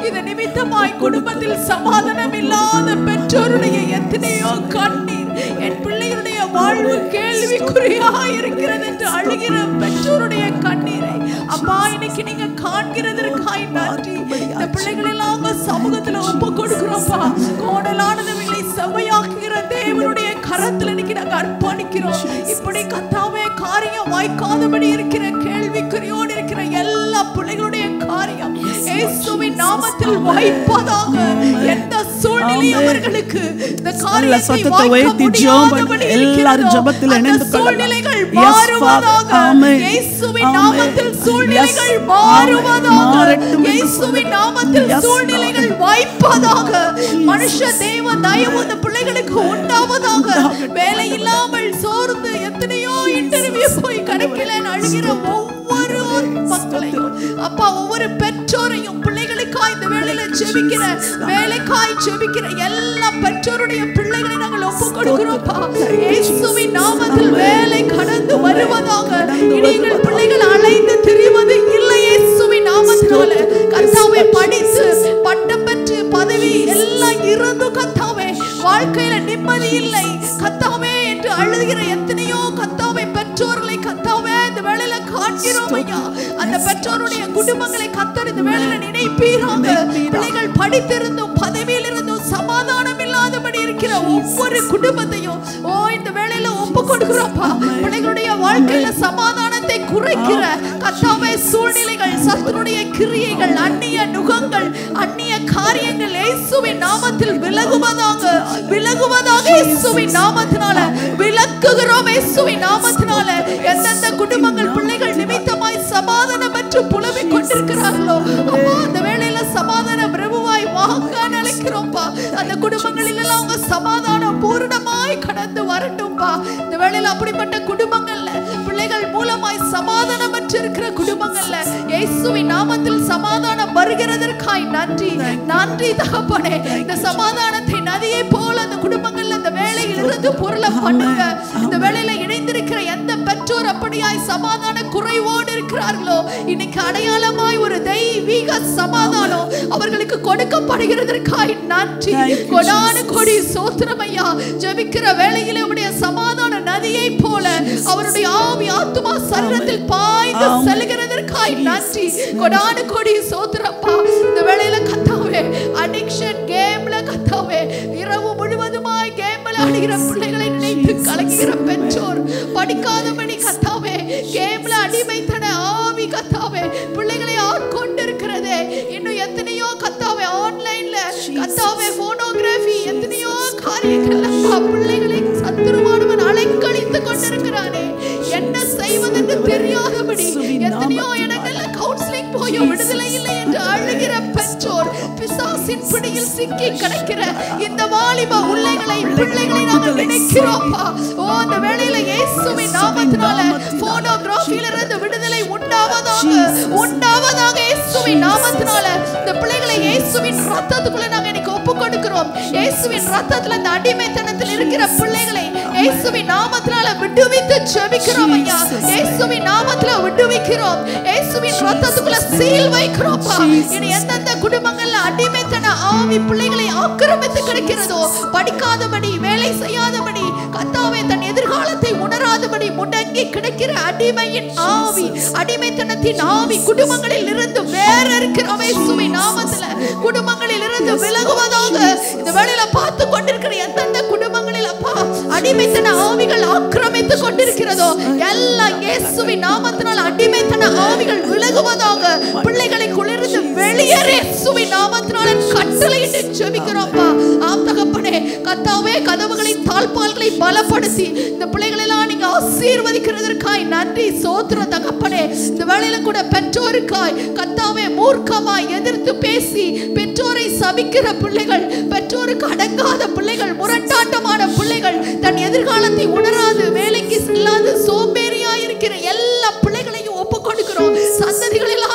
இது நிமித்தமாய் குடும்பத்தில் சமாதானம் இல்லாத பெற்றோருடைய எத்தனையோ கண்ணீர், என் பிள்ளைகளுடைய வாழ்வு கேள்விக்குறியாய் இருக்கிறது என்று அழுகிற பெற்றோருடைய கண்ணீரை அப்பா இன்னைக்கு நீங்க காண்கிறதற்காய் நன்றி. இந்த பிள்ளைகள் எல்லாம் உங்க சமூகத்துல ஒப்பு கொடுக்கிறோம்ப்பா. கோடலானதுமில்லை செவ்வையாக்குகிற தேவனுடைய கரத்துல இன்னைக்கு நாங்க அர்ப்பணிக்கிறோம். இப்படி கர்த்தாவே காரியம் வாய்க்காதபடி இருக்கிற கேள்விக்குறியோடு இருக்கிற எல்லா பிள்ளைகளுடைய காரியம் இயேசுவின் நாமத்தில் வாய்ப்பதாக. எந்த சூழ்நிலை அவர்களுக்கு இந்த காரியத்தை வாய்க்க முடியாதபடி எல்லாரும் ஜெபத்தில் இணைந்து சூழ்நிலைகள் மாறுவதாக. இயேசுவின் நாமத்தில் சூழ்நிலைகள் மாறுவதாக. இயேசுவின் நாமத்தில் சூழ்நிலைகள் வாய்ப்பதாக. மனுஷ தேவ தயவு இந்த பிள்ளைகளுக்கு உண்டாவதாக. வேலை இல்லாமல் சோர்ந்து எத்தனையோ இன்டர்வியூ போய் கிடைக்கலன்னு அழுகிற ஒவ்வொரு மக்களையும் அப்பா, ஒவ்வொரு பெற்றோரையும் பிள்ளைகளுக்காய் இந்த வேளையில ஜெபிக்கிற, வேலைக்காய் ஜெபிக்கிற எல்லா பெற்றோருடைய பிள்ளைகளை நாங்கள் ஒப்பு கொடுக்கிறோம்ப்பா. இயேசுவின் நாமத்தில் வேலை கடந்து வருவதாக. இனி எங்கள் பிள்ளைகள் அலைந்து திரிவது இல்லை. இயேசுவின் நாமத்தினால கர்த்தாவே, படித்து பட்டம் பெற்று பதவி எல்லாம் இருந்து கர்த்தாவே வாழ்க்கையில நிம்மதி இல்லை கர்த்தாவே என்று அழுகிற எத்தனையோ கர்த்தாவே பெற்றோர்களை கர்த்தாவே இந்த வேளையில காண்கிறோம் ஐயா. அந்த பெற்றோருடைய குடும்பங்களை கர்த்தர் இந்த வேளையில நினைப்பீராக. பிள்ளைகள் படித்திருந்தும் பதவியில் இருந்தும் சமாதானம் இல்லாதபடி இருக்கிற ஒவ்வொரு குடும்பத்தையும் இந்த வேளையில ஒப்பு கொடுக்கிறோம்ப்பா. பிள்ளைகளுடைய வாழ்க்கையில சமாதானத்தை குறைக்கிற கர்த்தாவே சூழ்நிலைகள், சத்துருடைய கிரியைகள், அந்நிய நுகங்கள், அந்நிய காரியங்கள் இயேசுவின் நாமத்தில் விலகுவதாக, விலகுவதாக. இயேசுவின் நாமத்தினால விலக்குகிறோம். இயேசுவின் நாமத்தினால எந்தெந்த குடும்பங்கள் பிள்ளைகள் நிமித்தமாய் சமாதானம் பெற்று புலம்பிக் கொண்டிருக்கிறார்களோ அப்பா, அந்த வேளையில சமாதானம் பிரபுவாய் வாங்க நினைக்கிறோம்ப்பா. அந்த குடும்பங்களில் எல்லாம் உங்க சமாதானம் பூரணமாய் கடந்து வரட்டும்பா. இந்த வேளையில அப்படிப்பட்ட குடும்பங்கள்ல பிள்ளைகள் மூலமாய் சமாதானம் பெற்றிருக்கிற குடும்பங்கள்ல இயேசுவின் நாமத்தில் சமாதானம் வருகிறதற்காய் நன்றி. நன்றி தகப்பனே. இந்த சமாதானத்தை நதியை போல அந்த குடும்பங்கள்ல இந்த வேளையில் இருந்து பொருள பண்ணுங்க. இந்த வேளையில இணைந்திருக்கிற எந்த பெற்றோர் அப்படியாய் சமாதான குறைவோடு இருக்கிறார்களோ இன்னைக்கு அடையாளமாய் ஒரு தெய்வீக சமாதானம் அவர்களுக்கு கொடுக்கப்படுகிறதற்காய் நன்றி. கொடான கொடி சோத்திரம் ஐயா. ஜெபிக்கிற வேளையிலே உடைய சமாதான நதியை போல அவருடைய ஆவி ஆத்துமா சரீரத்தில் பாய்ந்து செல்கிறதற்காய் நன்றி. கொடான கொடி சோத்திரப்பா. இந்த வேளையில கர்த்தாவே அடிக்ஷன் கேம்ல கர்த்தாவே இரவு முழுவதுமாய் கேம் விளையாடுகிற பிள்ளைகளை நினைத்து கலங்குகிற பெற்றோர், படிக்காதபடி கர்த்தாவே கேம்ல அடிமைத்தன ஆவி கர்த்தாவே பிள்ளைகளை ஆட்கொண்டிருக்கிறதே. இன்னும் எத்தனையோ கர்த்தாவே ஆன்லைன்ல கர்த்தாவே போனோகிராஃபி எத்தனையோ காரியங்கள் பிள்ளைகளை சத்துருவானவன் அலைக்கழித்துக் கொண்டிருக்கிறானே. என்ன செய்வதென்று தெரியாதபடி எத்தனையோ இடங்கள்ல கவுன்சிலிங் போய் விடுதலை இல்லை என்று அழுகிற பெற்றோர், பிசாசின் பிடியில் சிக்கி கிடக்கிற இந்த வாலிப பிள்ளைகளை நாங்கள் நினைக்கிறோம்ப்பா. அந்த வேளையில இயேசுவின் நாமத்தினால போனோகிராஃபியில இருந்து விடுதலை உண்டாவதாக, உண்டாவதாக. இயேசுவின் நாமத்தினால இந்த பிள்ளைகளை இயேசுவின் ரத்தத்துக்குள்ள நாங்க இன்னைக்கு ஒப்பு கொடுக்கிறோம். இயேசுவின் ரத்தத்துல இந்த அடிமைத்தனத்தில் இருக்கிற பிள்ளைகளை இயேசுவின் நாமத்தினால விடுவித்து ஜெபிக்கிறோம் ஐயா. இயேசுவின் நாமத்தில விடுவிக்கிறோம். இயேசுவின் ரத்தத்துக்குள்ள சீல் வைக்கிறோம்ப்பா. இனி எந்தெந்த குடும்பங்கள்ல அடிமைத்தன ஆவி பிள்ளைகளை ஆக்கிரமித்து கிடக்கிறதோ, படிக்காதபடி வேலை செய்யாதபடி கர்த்தாவே தன் எதிர்காலத்தை உணராதபடி முடங்கி கிடக்கிற அடிமையின் ஆவி, அடிமைத்தனத்தின் ஆவி குடும்பங்களில் இருந்து வேற இருக்கிறோம். இயேசுவின் நாமத்தில குடும்பங்களில் இருந்து விலகுவதாக. இந்த வேளையில பார்த்து கொண்டிருக்கிற எந்தெந்த குடும்பங்களில் அப்பா அடிமைத்தன ஆவிகள் ஆக்கிரமித்து கொண்டிருக்கிறதோ எல்லாம் இயேசுவின் நாமத்தினால் அடிமைத்தன ஆவிகள் விலகுவதாக. பிள்ளைகளை குளிர்ந்து வெளியேற இயேசுவின் நாமத்தினால் கட்டளையிட்டு ஜெபிக்கிறோம்ப்பா. ஆம் தகப்பனே, கர்த்தாவே கதவுகளின் தாழ்பால்களை பலப்படுத்தி இந்த பிள்ளைகளை எல்லாம் நீங்க ஆசீர்வதிக்கிறதற்காய் நன்றி. சோத்திர தகப்பனே, இந்த வேளையில கூட பெற்றோருக்காய் கர்த்தாவே மூர்க்கமாய் எதிர்த்து பேசி பெற்றோரை சபிக்கிற பிள்ளைகள், பெற்றோருக்கு அடங்காத பிள்ளைகள், முரட்டாட்டமான பிள்ளைகள், தன் எதிர்காலத்தை உணராது வேலைக்கு செல்லாது சோம்பேறியாய் இருக்கிற எல்லா பிள்ளைகளையும் ஒப்பு கொடுக்கிறோம். சந்ததிகளில்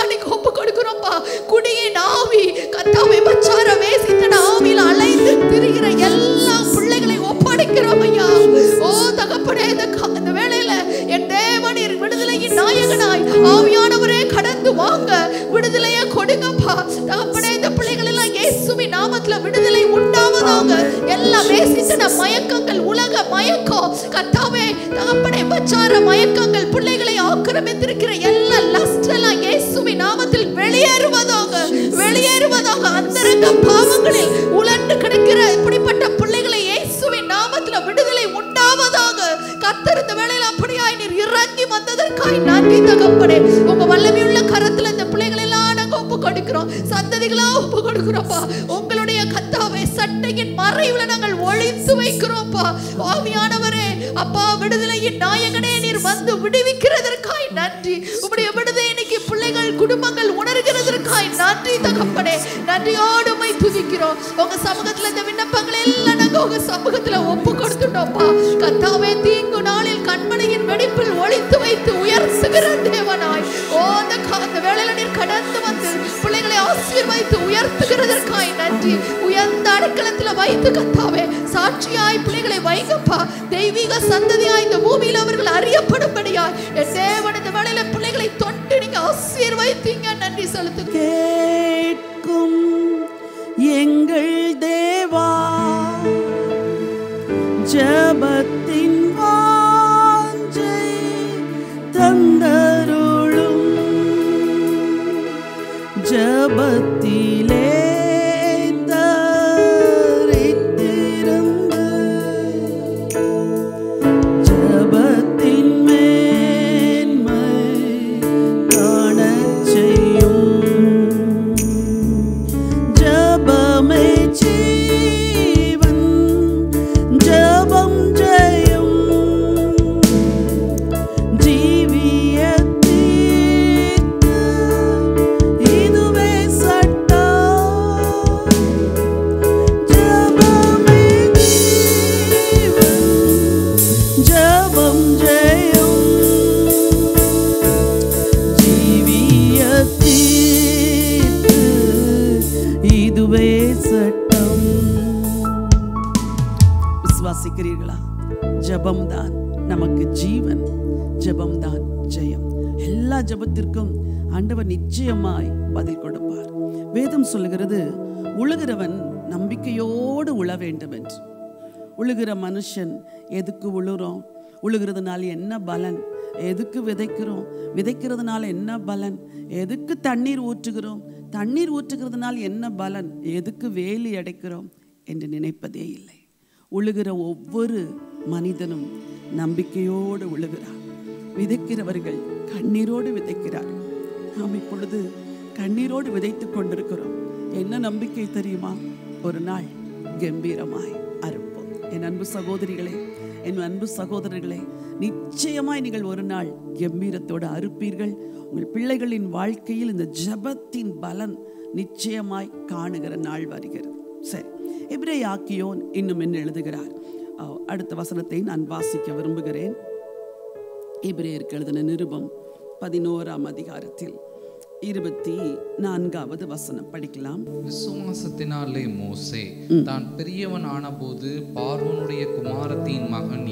விபச்சார மயக்கங்கள் பிள்ளைகளை ஆக்கிரமித்திருக்கிற எல்லா லஸ்ட் எல்லாம் இயேசுவின் நாமத்தில் வெளியேறுவதாக, வெளியேறுவதாக. அந்தரங்க பாவங்களில் உலர்ந்து கிடக்கிற இப்படிப்பட்ட பிள்ளைகளை இயேசுவின் நாமத்தில் விடுதலை உண்டாவதாக. கர்த்தர் இந்த வேளையில் அப்படியாய் நீர் இறங்கி வந்ததற்காய் நன்றி தகப்பனே. உங்க வல்லமையுள்ள கரத்துல இந்த பிள்ளைகள் எல்லாம் நாங்க ஒப்பு கொடுக்கிறோம், சந்ததிகளா ஒப்பு கொடுக்கிறோம்ப்பா. உங்களுடைய கர்த்தாவே சட்டையின் மறைவுல நாங்கள் ஒளித்து வைக்கிறோம்ப்பா. ஆவியானவரே அப்பா, விடுதலையின் நாயகனே, நீர் வந்து விடுவிக்கிறதற்காய் நன்றி. உம்முடைய விடுதலை இன்னைக்கு பிள்ளைகள் குடும்பங்கள் உணர்கிறதற்காய் நன்றி தகப்பனே. நன்றியோடு உம்மை துதிக்கிறோம். உங்க சமூகத்துல இந்த விண்ணப்பங்கள் எல்லாம் நாங்க உங்க சமூகத்துல ஒப்பு கொடுத்துட்டோம்ப்பா. கர்த்தாவே, தீங்கு நாளில் கண்மணியின் வெடிப்பில் ஒளித்து வைத்து உயர்த்துகிற தேவனாய், அந்த வேளையில நீர் கடந்து வந்து பிள்ளைகளை ஆசீர்வதித்து உயர்த்துகிறதற்காய் நன்றி. உயர்ந்த அடைக்கலத்துல வைத்து கர்த்தாவே சாட்சியாய் பிள்ளைகளை வைங்கப்பா. தெய்வீக சந்ததியாய் இந்த பூமியில் அவர்கள் அறியப்படும்படியாய் என் தேவன் இந்த வேளையில பிள்ளைகளை தொட்டு நீங்க ஆசீர்வதித்தீங்க. நன்றி செலுத்து. கேட்கும் எங்கள் தேவா, ஜெபத்தின் வாஞ்சை தந்தருளும், ஜெபத்திலே தரித்திருந்து ஜெபத்தின் மேன்மை காணச் செய்யும். ஜெபமே ஜீவன், ஜெபம் ஜெயம், ஜீவிய தீர்ப்பு இதுவே சட்டம். ஜெபமே ஜீவன், ஜெபம் ஜெயம், ஜீவிய தீர்ப்பு இதுவே சட்டம். விசுவாசிக்கிறீர்களா? ஜெபம்தான் நமக்கு ஜீவன், ஜெபம்தான் ஜெயம். எல்லா ஜெபத்திற்கும் ஆண்டவர் நிச்சயமாய் பதில் கொடுப்பார். வேதம் சொல்லுகிறது, உழுகிறவன் நம்பிக்கையோடு உழ வேண்டும் என்று. உழுகிற மனுஷன் எதுக்கு உழுறோம்? உழுகிறதுனால என்ன பலன்? எதுக்கு விதைக்கிறோம்? விதைக்கிறதுனால என்ன பலன்? எதுக்கு தண்ணீர் ஊற்றுகிறோம்? தண்ணீர் ஊற்றுகிறதுனால என்ன பலன்? எதுக்கு வேலி அடைக்கிறோம் என்று நினைப்பதே இல்லை. உழுகிற ஒவ்வொரு மனிதனும் நம்பிக்கையோடு உழுகிறார். விதைக்கிறவர்கள் கண்ணீரோடு விதைக்கிறார்கள். நாம் இப்பொழுது கண்ணீரோடு விதைத்து கொண்டிருக்கிறோம். என்ன நம்பிக்கை தெரியுமா? ஒரு நாள் கம்பீரமாய் அறுப்போம். என் அன்பு சகோதரிகளே, என் அன்பு சகோதரர்களே, நிச்சயமாய் நீங்கள் ஒரு நாள் கம்பீரத்தோடு அறுப்பீர்கள். உங்கள் பிள்ளைகளின் வாழ்க்கையில் இந்த ஜெபத்தின் பலன் நிச்சயமாய் காணுகிற நாள் வருகிறது. சரி, எபிரேயாக்கியோன் இன்னும் என்ன எழுதுகிறார்? அடுத்த வசனத்தை நான் வாசிக்க விரும்புகிறேன். எபிரேயருக்கு எழுதின நிருபம் 11ஆம் அதிகாரத்தில் 24வது வசனம் படிக்கலாம். விசுவாசத்தினாலே மோசே தான் பெரியவன் ஆனபோது பார்வோனுடைய குமாரத்தின் மகன்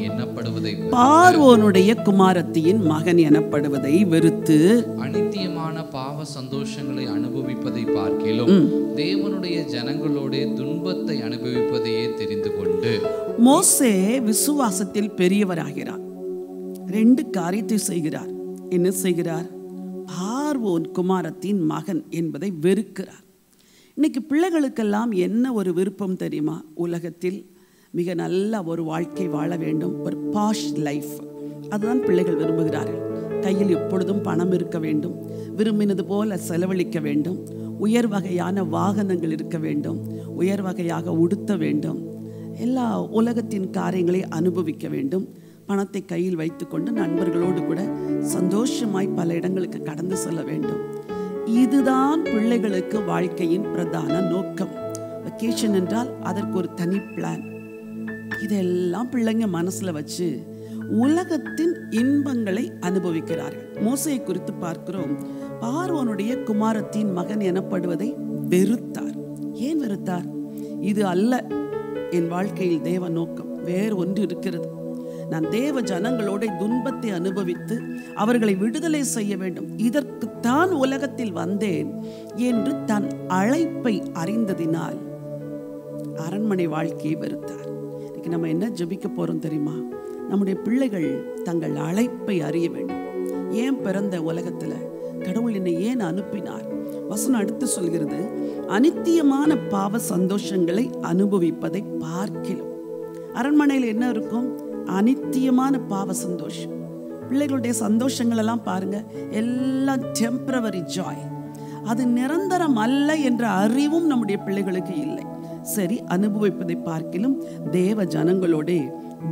எனப்படுவதை வெறுத்து அநித்தியமான பாவ சந்தோஷங்களை அனுபவிப்பதை பார்க்கிலும் தேவனுடைய ஜனங்களோட துன்பத்தை அனுபவிப்பதையே தெரிந்து கொண்டு. மோசே விசுவாசத்தில் பெரியவராகிறார். 2 காரியத்தை செய்கிறார். என்ன செய்கிறார்? பார்வோன் குமாரத்தின் மகன் என்பதை வெறுக்கிறார். இன்னைக்கு பிள்ளைகளுக்கெல்லாம் என்ன ஒரு விருப்பம் தெரியுமா? உலகத்தில் மிக நல்ல ஒரு வாழ்க்கை வாழ வேண்டும், ஒரு பாஷ் லைஃப். அதுதான் பிள்ளைகள் விரும்புகிறார்கள். கையில் எப்பொழுதும் பணம் இருக்க வேண்டும், விரும்பினது போல செலவழிக்க வேண்டும், உயர் வகையான வாகனங்கள் இருக்க வேண்டும், உயர் வகையாக உடுத்த வேண்டும், எல்லா உலகத்தின் காரியங்களை அனுபவிக்க வேண்டும், பணத்தை கையில் வைத்துக்கொண்டு நண்பர்களோடு கூட சந்தோஷமாய் பல இடங்களுக்கு கடந்து செல்ல வேண்டும். இதுதான் பிள்ளைகளுக்கு வாழ்க்கையின் பிரதான நோக்கம். வெக்கேஷன் என்றால் அதற்கு ஒரு தனி பிளான். இதெல்லாம் பிள்ளைங்க மனசுல வச்சு உலகத்தின் இன்பங்களை அனுபவிக்கிறார்கள். மோசேயை குறித்து பார்க்கிறோம். பார்வோனுடைய குமாரத்தின் மகன் எனப்படுவதை வெறுத்தார். ஏன் வெறுத்தார்? இது அல்ல என் வாழ்க்கையில் தேவ நோக்கம், வேறு ஒன்று இருக்கிறது. நான் தேவ ஜனங்களோட துன்பத்தை அனுபவித்து அவர்களை விடுதலை செய்ய வேண்டும், இதற்குத்தான் உலகத்தில் வந்தேன் என்று தன் அழைப்பை அறிந்ததினால் அரண்மனை வாழ்க்கையை வெறுத்தார். இன்னைக்கு நம்ம என்ன ஜெபிக்க போறோம் தெரியுமா? நம்முடைய பிள்ளைகள் தங்கள் அழைப்பை அறிய வேண்டும். ஏன் பிறந்த உலகத்துல கடவுள் என்னை ஏன் அனுப்பினார்? வசனம் அடுத்து சொல்கிறது, அனித்தியமான பாவ சந்தோஷங்களை அனுபவிப்பதை பார்க்கிலும். அரண்மனையில் என்ன இருக்கும்? அனித்தியமான பாவ சந்தோஷம். பிள்ளைகளுடைய சந்தோஷங்கள் எல்லாம் பாருங்க, எல்லாம் டெம்பரவரி ஜாய். அது நிரந்தரம் அல்ல என்ற அறிவும் நம்முடைய பிள்ளைகளுக்கு இல்லை. சரி, அனுபவிப்பதை பார்க்கிலும் தேவ ஜனங்களோட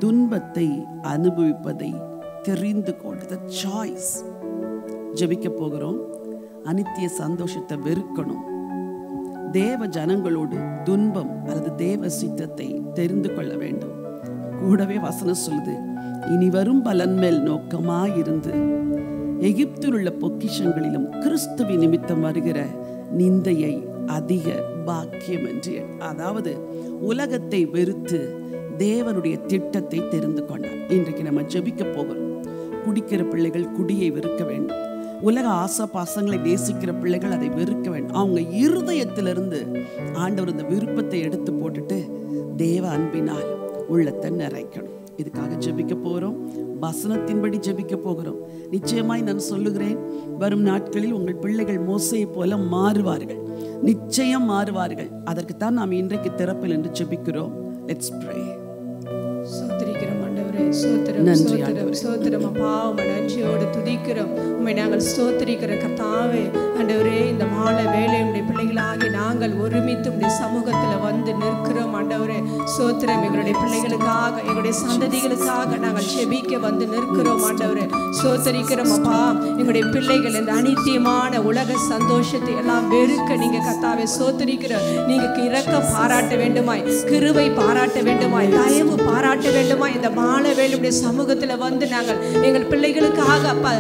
துன்பத்தை அனுபவிப்பதை தெரிந்து கொண்டு சாய்ஸ். ஜெபிக்க போகிறோம். அனித்திய சந்தோஷத்தை வெறுக்கணும். தேவ ஜனங்களோடு துன்பம் அல்லது தேவ சித்தத்தை தெரிந்து கொள்ள வேண்டும். கூடவே வசனம் சொல்லுது, இனி வரும் பலன் மேல் நோக்கமாயிருந்து எகிப்தில் உள்ள பொக்கிஷங்களிலும் கிறிஸ்துவின் நிமித்தம் வருகிற நிந்தையை அதிக பாக்கியம் என்று. அதாவது உலகத்தை வெறுத்து தேவனுடைய திட்டத்தை தெரிந்து கொண்டார். இன்றைக்கு நம்ம ஜெபிக்க போகிறோம். குடிக்கிற பிள்ளைகள் குடியை வெறுக்க வேண்டும். உலக ஆசை பாசங்களை நேசிக்கிற பிள்ளைகள் அதை வெறுக்க வேண்டும். அவங்க இருதயத்திலிருந்து ஆண்டவர் இந்த விருப்பத்தை எடுத்து போட்டுட்டு தேவ அன்பினால் உள்ளத்தை நிறைக்கணும். இதுக்காக ஜெபிக்க போகிறோம். வசனத்தின்படி ஜெபிக்க போகிறோம். நிச்சயமாய் நான் சொல்லுகிறேன், வரும் நாட்களில் உங்கள் பிள்ளைகள் மோசையை போல மாறுவார்கள். நிச்சயம் மாறுவார்கள். அதற்குத்தான் நாம் இன்றைக்கு திறப்பில் என்று ஜெபிக்கிறோம். Let's pray. ஸ்தோத்திரிக்கிறோம் ஆண்டவரே, ஸ்தோத்திரம் ஸ்தோத்திரம் ஸ்தோத்திரம் அப்பா. உம்மை நன்றியோடு துதிக்கிறோம். உம்மை நாங்கள் ஸ்தோத்திரிக்கிற கர்த்தாவே. ஆண்டவரே, இந்த மாலை வேளை உம்முடைய பிள்ளைகளாகி நாங்கள் ஒருமித்து உம்முடைய சமூகத்தில் வந்து நிற்கிறோம் ஆண்டவரே. ஸ்தோத்திரம். எங்களுடைய பிள்ளைகளுக்காக, எங்களுடைய சந்ததிகளுக்காக நாங்கள் ஜெபிக்க வந்து நிற்கிறோம் ஆண்டவரே. ஸ்தோத்திரிக்கிறோம் அப்பா. எங்களுடைய பிள்ளைகள் இந்த அனித்தியமான உலக சந்தோஷத்தை எல்லாம் வெறுக்க நீங்க கர்த்தாவே ஸ்தோத்திரிக்கிறோம். நீங்க இரக்கம் பாராட்ட வேண்டுமாய், கிருபை பாராட்ட வேண்டுமாய், தயவு பாராட்ட வேண்டுமாய் இந்த மாலை வேளையுடைய சமூகத்தில் வந்து நாங்கள் எங்கள் பிள்ளைகளுக்காக அப்பா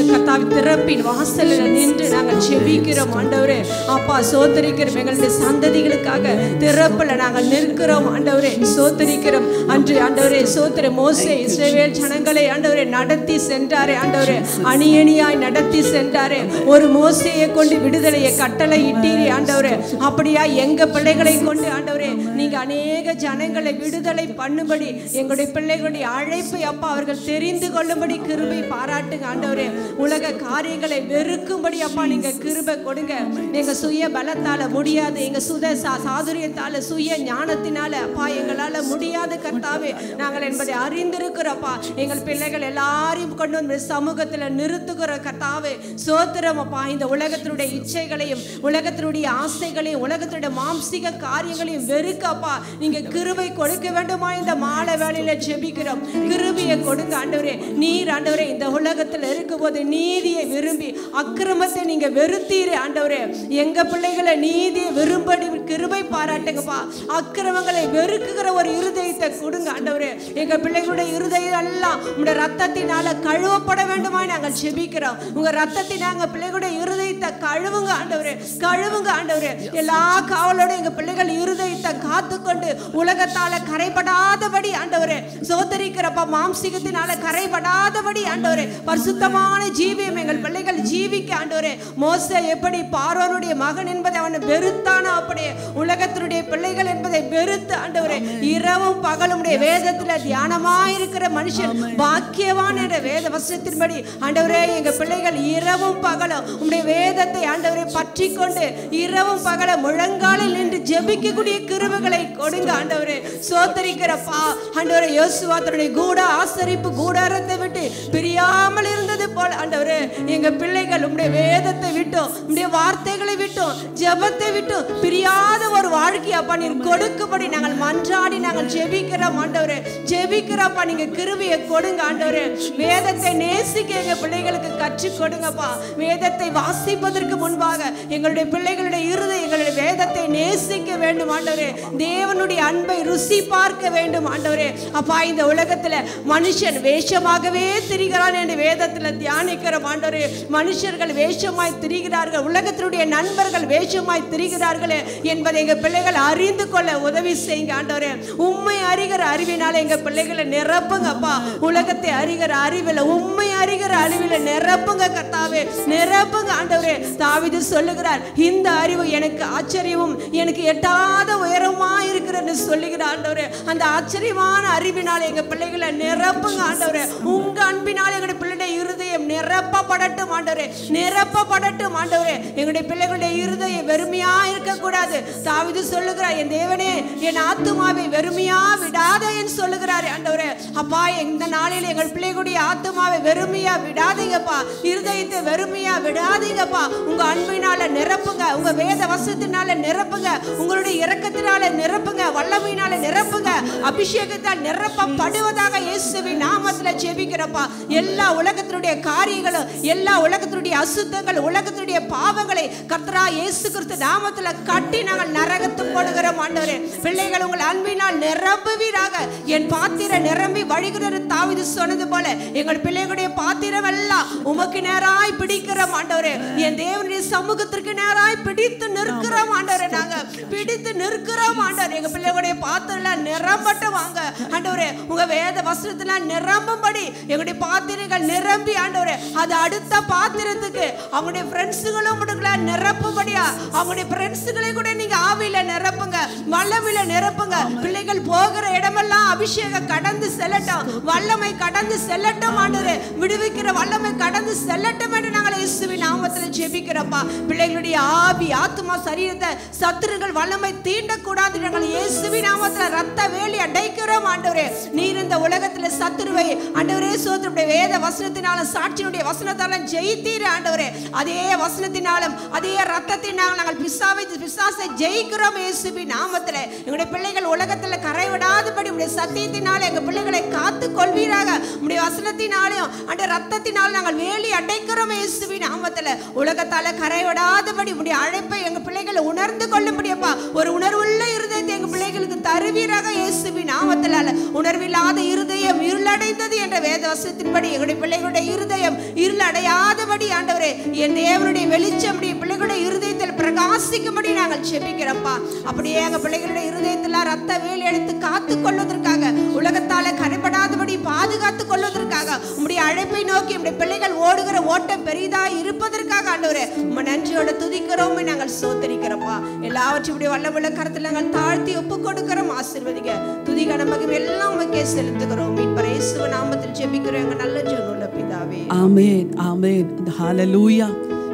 கர்த்தாவே திறப்பின் வாசலில் நின்று நாங்கள் ஜெபிக்கிறோம் ஆண்டவரே. அப்பா ஸ்தோத்திரிக்கிறோம். எங்களுடைய சந்ததிகளுக்காக திறப்பில் நாங்கள் நிற்கிறோம் ஆண்டவரே. ஸ்தோத்திரிக்கிறோம். அன்று ஆண்டவரே ஸ்தோத்திரம், மோசே இஸ்ரவேல் ஜனங்களை ஆண்டவரே நடத்தி சென்றாரே ஆண்டவரே. அணி அணியாய் நடத்தி சென்றாரே. ஒரு மோசேயை கொண்டு விடுதலையை கட்டளை இட்டீரே ஆண்டவரே. அப்படியா எங்க பிள்ளைகளை கொண்டு ஆண்டவரே நீங்க அநேக ஜனங்களை விடுதலை பண்ணும்படி எங்களுடைய பிள்ளைகளுடைய அழைப்பை அப்பா அவர்கள் தெரிந்து கொள்ளும்படி கிருபை பாராட்டுங்க ஆண்டவரே. உலக காரியங்களை வெறுக்கும்படி அப்பா நீங்க கிருபை கொடுங்க. எங்க சுய பலத்தால முடியாது, எங்க சாதுரியத்தால சுய ஞானத்தினால அப்பா எங்களால முடியாது கர்த்தாவே நாங்கள் என்பதை அறிந்திருக்கிறோப்பா. எங்கள் பிள்ளைகள் எல்லாரையும் கொண்டு வந்து சமூகத்துல நிறுத்துகிற கர்த்தாவே ஸ்தோத்திரம் அப்பா. இந்த உலகத்தினுடைய இச்சைகளையும் உலகத்தினுடைய ஆசைகளையும் உலகத்தினுடைய மாம்சிக காரியங்களையும் வெறுக்கப்பா நீங்க கிருபை கொடுக்க வேண்டுமா? இந்த மாலை வேளையில ஜெபிக்கிறோம். கிருபையை கொடுங்க ஆண்டவரே. நீர் ஆண்டவரே இந்த உலகத்துல இருக்கும் போது நீதியை விரும்பி அக்கிரமத்தை நீங்க வெறுத்தீரே ஆண்டவரே. எங்க பிள்ளைகளை நீதியை விரும்படி கிருபை பாராட்டுங்கப்பா. அக்கிரமங்களை வெறுக்குகிற ஒரு இருதயத்தை கொடுங்க ஆண்டவரே. எங்க பிள்ளைகளுடைய இருதயம் எல்லாம் உங்களுடைய ரத்தத்தினால கழுவப்பட வேண்டுமாய் நாங்கள் ஜெபிக்கிறோம். உங்க ரத்தத்தை நாங்க பிள்ளைகளுடைய இருதயத்தை கழுவுங்க ஆண்டவரே, கழுவுங்க ஆண்டவரே. எல்லா காவலோட எங்க பிள்ளைகள் இருதயத்தை காத்துக்கொண்டு உலகத்தால கரைபடாதபடி ஆண்டவரே சோதரிக்கிறப்பா, மாம்சிகத்தினால கரைபடாதபடி ஆண்டவரே பரிசுத்தமான ஜீவியம் எங்கள் பிள்ளைகள் ஜீவிக்க ஆண்டவரே. மோசே எப்படி பார்வோனுடைய மகன் என்பதை அவன் வெறுத்தானோ அப்படியே உலகத்தினுடைய பிள்ளைகள் என்பதை வெறுத்து ஆண்டவரே இரவும் பகலும் வேதத்துல தியானமாயிருக்கிற மனுஷன் பாக்கியவான் என்ற வேத வசனத்தின்படி ஆண்டவரே எங்க பிள்ளைகள் இரவும் பகலும் உம்முடைய வேதத்தை ஆண்டவரை பற்றி கொண்டு இரவும் பகலும் முழங்காலில் நின்று ஜெபிக்கக்கூடிய கிருபைகளை கொடுங்க ஆண்டவரே. சோதரிக்கிறப்பா ஆண்டவரே யோசுவா தன்னுடைய கூட ஆசரிப்பு கூடாரத்தை விட்டு பிரியாமல் இருந்தது போல ஆண்டவரே எங்க பிள்ளைகள் உம்முடைய வேதத்தை விட்டோம், உம்முடைய வார்த்தைகளை விட்டோம், ஜெபத்தை விட்டோம் பிரியாத ஒரு வாழ்க்கை அப்பா நீர் கொடுக்கும்படி நாங்கள் மன்றாடி நாங்கள் ஜெபிக்கிறோம் ஆண்டவரே. ஜெபிக்கிறப்பா நீங்க கிருபையை கொடுங்க ஆண்டவரே. வேதத்தை நேசிக்க எங்க பிள்ளைகளுக்கு கற்றுக் கொடுங்கப்பா. வேதத்தை வாசிப்பதற்கு முன்பாக எங்களுடைய பிள்ளைகளுடைய இருதயம் எங்களுடைய வேதத்தை நேசிக்க வேண்டும் ஆண்டவரே. தேவனுடைய அன்பை ருசி பார்க்க வேண்டும் ஆண்டவரே. அப்பா இந்த உலகத்துல மனுஷன் வேஷமாகவே திரிகிறான் என்று வேதத்துல தியானிக்கிறோம் ஆண்டவரே. மனுஷர்கள் வேஷமாய் திரிகிறார்கள், உலகத்தினுடைய நண்பர்கள் வேஷமாய் திரிகிறார்களே என்பதை எங்க பிள்ளைகள் அறிந்து கொள்ள உதவி செய்யுங்க ஆண்டவரே. உண்மை அறிகிற அறிவினால எங்க பிள்ளைகளை நிரப்புங்க அப்பா. உலகத்தை அறிகிற அறிவில் உண்மை அறிகிற அறிவில் நிரப்புங்க கர்த்தாவே, நிரப்புங்க ஆண்டவரே. தாவீது சொல்லுகிறார், இந்த அறிவு எனக்கு ஆச்சரியமும் எனக்கு எட்டாத உயரமா இருக்கிற அறிந்திருக்கிறேன்னு சொல்லுகிற ஆண்டவரே, அந்த ஆச்சரியமான அறிவினால எங்க பிள்ளைகளை நிரப்புங்க ஆண்டவரே. உங்க அன்பினால் எங்களுடைய பிள்ளைடைய இருதயம் நிரப்பப்படட்டும் ஆண்டவரே, நிரப்பப்படட்டும் ஆண்டவரே. எங்களுடைய பிள்ளைகளுடைய இருதயம் வெறுமையா இருக்கக்கூடாது. தாவீது சொல்லுகிறார், என் தேவனே என் ஆத்துமாவை வெறுமையா விடாதே என்று சொல்லுகிறாரு ஆண்டவரே. அப்பா, இந்த நாளில் எங்கள் பிள்ளைகளுடைய ஆத்துமாவை வெறுமையா விடாதீங்கப்பா, இருதயத்தை வெறுமையா விடாதீங்கப்பா. உங்க அன்பினால நிரப்புங்க, உங்க வேத வசனத்தினால நிரப்புங்க, உங்களுடைய இரக்கத்தினால நிரப்புங்க, வல்லமையினால நிரப்புங்க, அபிஷேகத்தால் நிரப்பப்படுவதாக இயேசுவின் நாமத்துல ஜெபிக்கிறப்பா. எல்லா உலகத்தினுடைய காரியங்களும், எல்லா உலகத்தினுடைய அசுத்தங்கள், உலகத்தினுடைய பாவங்களை கர்த்தரா இயேசு கிறிஸ்து நாமத்துல கட்டி நாங்கள் நரகத்து போடுகிறோம் ஆண்டவரே. பிள்ளைகள் உங்கள் அன்பினால் நிரம்புவீராக. என் பாத்திரம் நிரம்பி வழிகிறது தாவீது சொன்னது போல எங்கள் பிள்ளைகளுடைய பாத்திரம் எல்லாம் உமக்கு நேராய் பிடிக்கிறோம் ஆண்டவரே. என் தேவனுடைய சமூகத்திற்கு நேராய் பிடித்து நிற்கிறோம் ஆண்டவரே. நாங்க பிடித்து நிற்கிறோம் ஆண்டவரே. எங்க பிள்ளைகளுடைய பாத்திரம் நிரம்பட்டு வாங்க ஆண்டவரே. உங்க வேத வசனத்துல நிரம்பும்படி எங்களுடைய பாத்திரங்கள் நிரம்பி ஆண்டவரே, அது அடுத்த பாத்திரத்துக்கு அவங்களுடைய ஃப்ரெண்ட்ஸுகளும் நிரப்பும்படியா, அவங்களுடைய ஃப்ரெண்ட்ஸுகளை கூட நீங்க ஆவியில நிரப்புங்க, வல்லமையில நிரப்புங்க. பிள்ளைகள் போகிற இடமெல்லாம் அபிஷேகம் கடந்து செல்லட்டும், வல்லமை கடந்து செல்லட்டும் ஆண்டவரே. விடுவிக்கிற வல்லமை கடந்து செல்லட்டும் என்று நாங்கள் இயேசுவின் நாமத்தில் ஜெபிக்கிறோம்ப்பா. பிள்ளைகளுடைய ஆவி, ஆத்துமா, சரீரத்தை சத்துருக்கள் வல்லமை தீண்டக்கூடாது. நாங்கள் இயேசுவின் நாமத்தில் ரத்த வேலி அடைக்கிறோம் ஆண்டவரே. நீர் இந்த உலகத்துல சத்துருவை ஆண்டவரே சோதருடைய வேத வசனத்தினாலும் சாட்சியுடைய வசனத்தாலும் ஜெயித்தீர் ஆண்டவரே. அதே வசனத்தினாலும் அதே ரத்தத்தினாலும் நாங்கள் பிசாசை ஜெயிக்கிறோம் இயேசுவின் நாமத்திலே. எங்களுடைய பிள்ளைகள் உலகத்துல கரைவிடாதபடி உடைய சத்தியத்தினால எங்க பிள்ளைகளை காத்து கொள்வீராக. உடைய வசனத்தினாலும் அந்த ரத்தத்தினாலும் நாங்கள் வேலி அடைக்கிறோம் இயேசுவின் நாமத்திலே. உலகத்தால கரைவிடாதபடி உடைய அழைப்பை எங்க பிள்ளைகளை உணர்ந்து கொள்ளும்படியப்பா ஒரு உணர்வுள்ள இருதயத்தை எங்க பிள்ளைகளுக்கு தருவீராக இயேசுவின் நாமத்தினால. உணர்வில்லாத இருதயம் இருளடைந்தது என்ற வேத வசனத்தின்படி எங்களுடைய பிள்ளைகளுடைய இருதயம் இருளடையாதபடி ஆண்டவரே, என் தேவனுடைய வெளிச்சம் பிள்ளைகளுடைய இருதயத்தில் பிரகாசிக்கும்படி நாங்கள் ஜெபிக்கிறோம்ப்பா. அப்படியே எங்க பிள்ளைகளுடைய இருதயத்தில் ரத்த வேலி அடித்து காத்து கொள்வதற்காக, உலகத்தால கரைபடாதபடி பாதுகாத்து கொள்வதற்காக, உம்முடைய அழைப்பை நோக்கி உம்முடைய பிள்ளைகள் ஓடுகிற ஓட்டம் பெரிதாய் இருப்பதற்காக ஆண்டவரே உம்மை நன்றியோட துதிக்கிறோம், நாங்கள் சோதரிக்கிறோம்ப்பா. எல்லாவற்றையும் வல்லமுள்ள கரத்தில் நாங்கள் தாழ்த்தி ஒப்பு கொடுக்கிறோம். ஆசீர்வதிங்க, துதிக நமக்கு எல்லாம் உமக்கே செலுத்துகிறோம். மீட்பர் இயேசுவின் நாமத்தில் ஜெபிக்கிறோம் எங்கள் நல்ல ஜெபமுள்ள பிதாவே. ஆமென், ஆமென். ஹல்லேலூயா.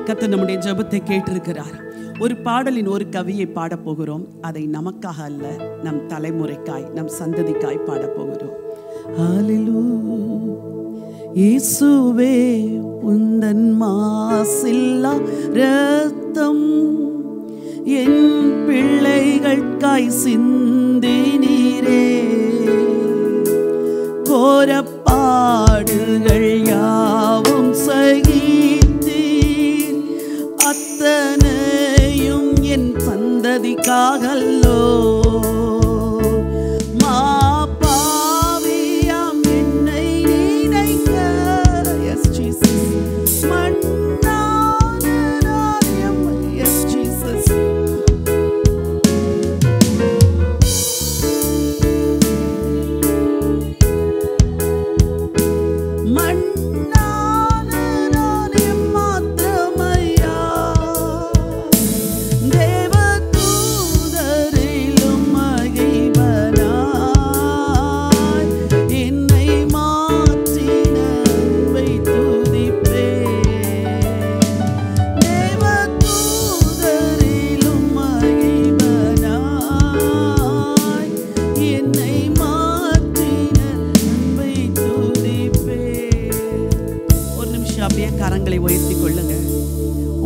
கர்த்தர் நம்முடைய ஜெபத்தை கேட்டிருக்கிறார். ஒரு பாடலின் ஒரு கவியை பாடப்போகிறோம். அதை நமக்காக அல்ல, நம் தலைமுறைக்காய், நம் சந்ததிக்காய் பாடப்போகிறோம். ஹல்லேலூயா. இயேசுவே உந்தன் மாசில்லா இரத்தம் என் பிள்ளைகளுக்காய் சிந்தினீரே. கோரப்பாடுகள் யாவும் சகித்தீர், அத்தனையும் என் சந்ததிக்காகல்லோ. மாபாவியாம் என்னை நினைக்க, எஸ் ஜீசஸ், மண்ணான நாயம், எஸ் ஜீசஸ். கரங்களை உயர்த்தி கொள்ளுங்க.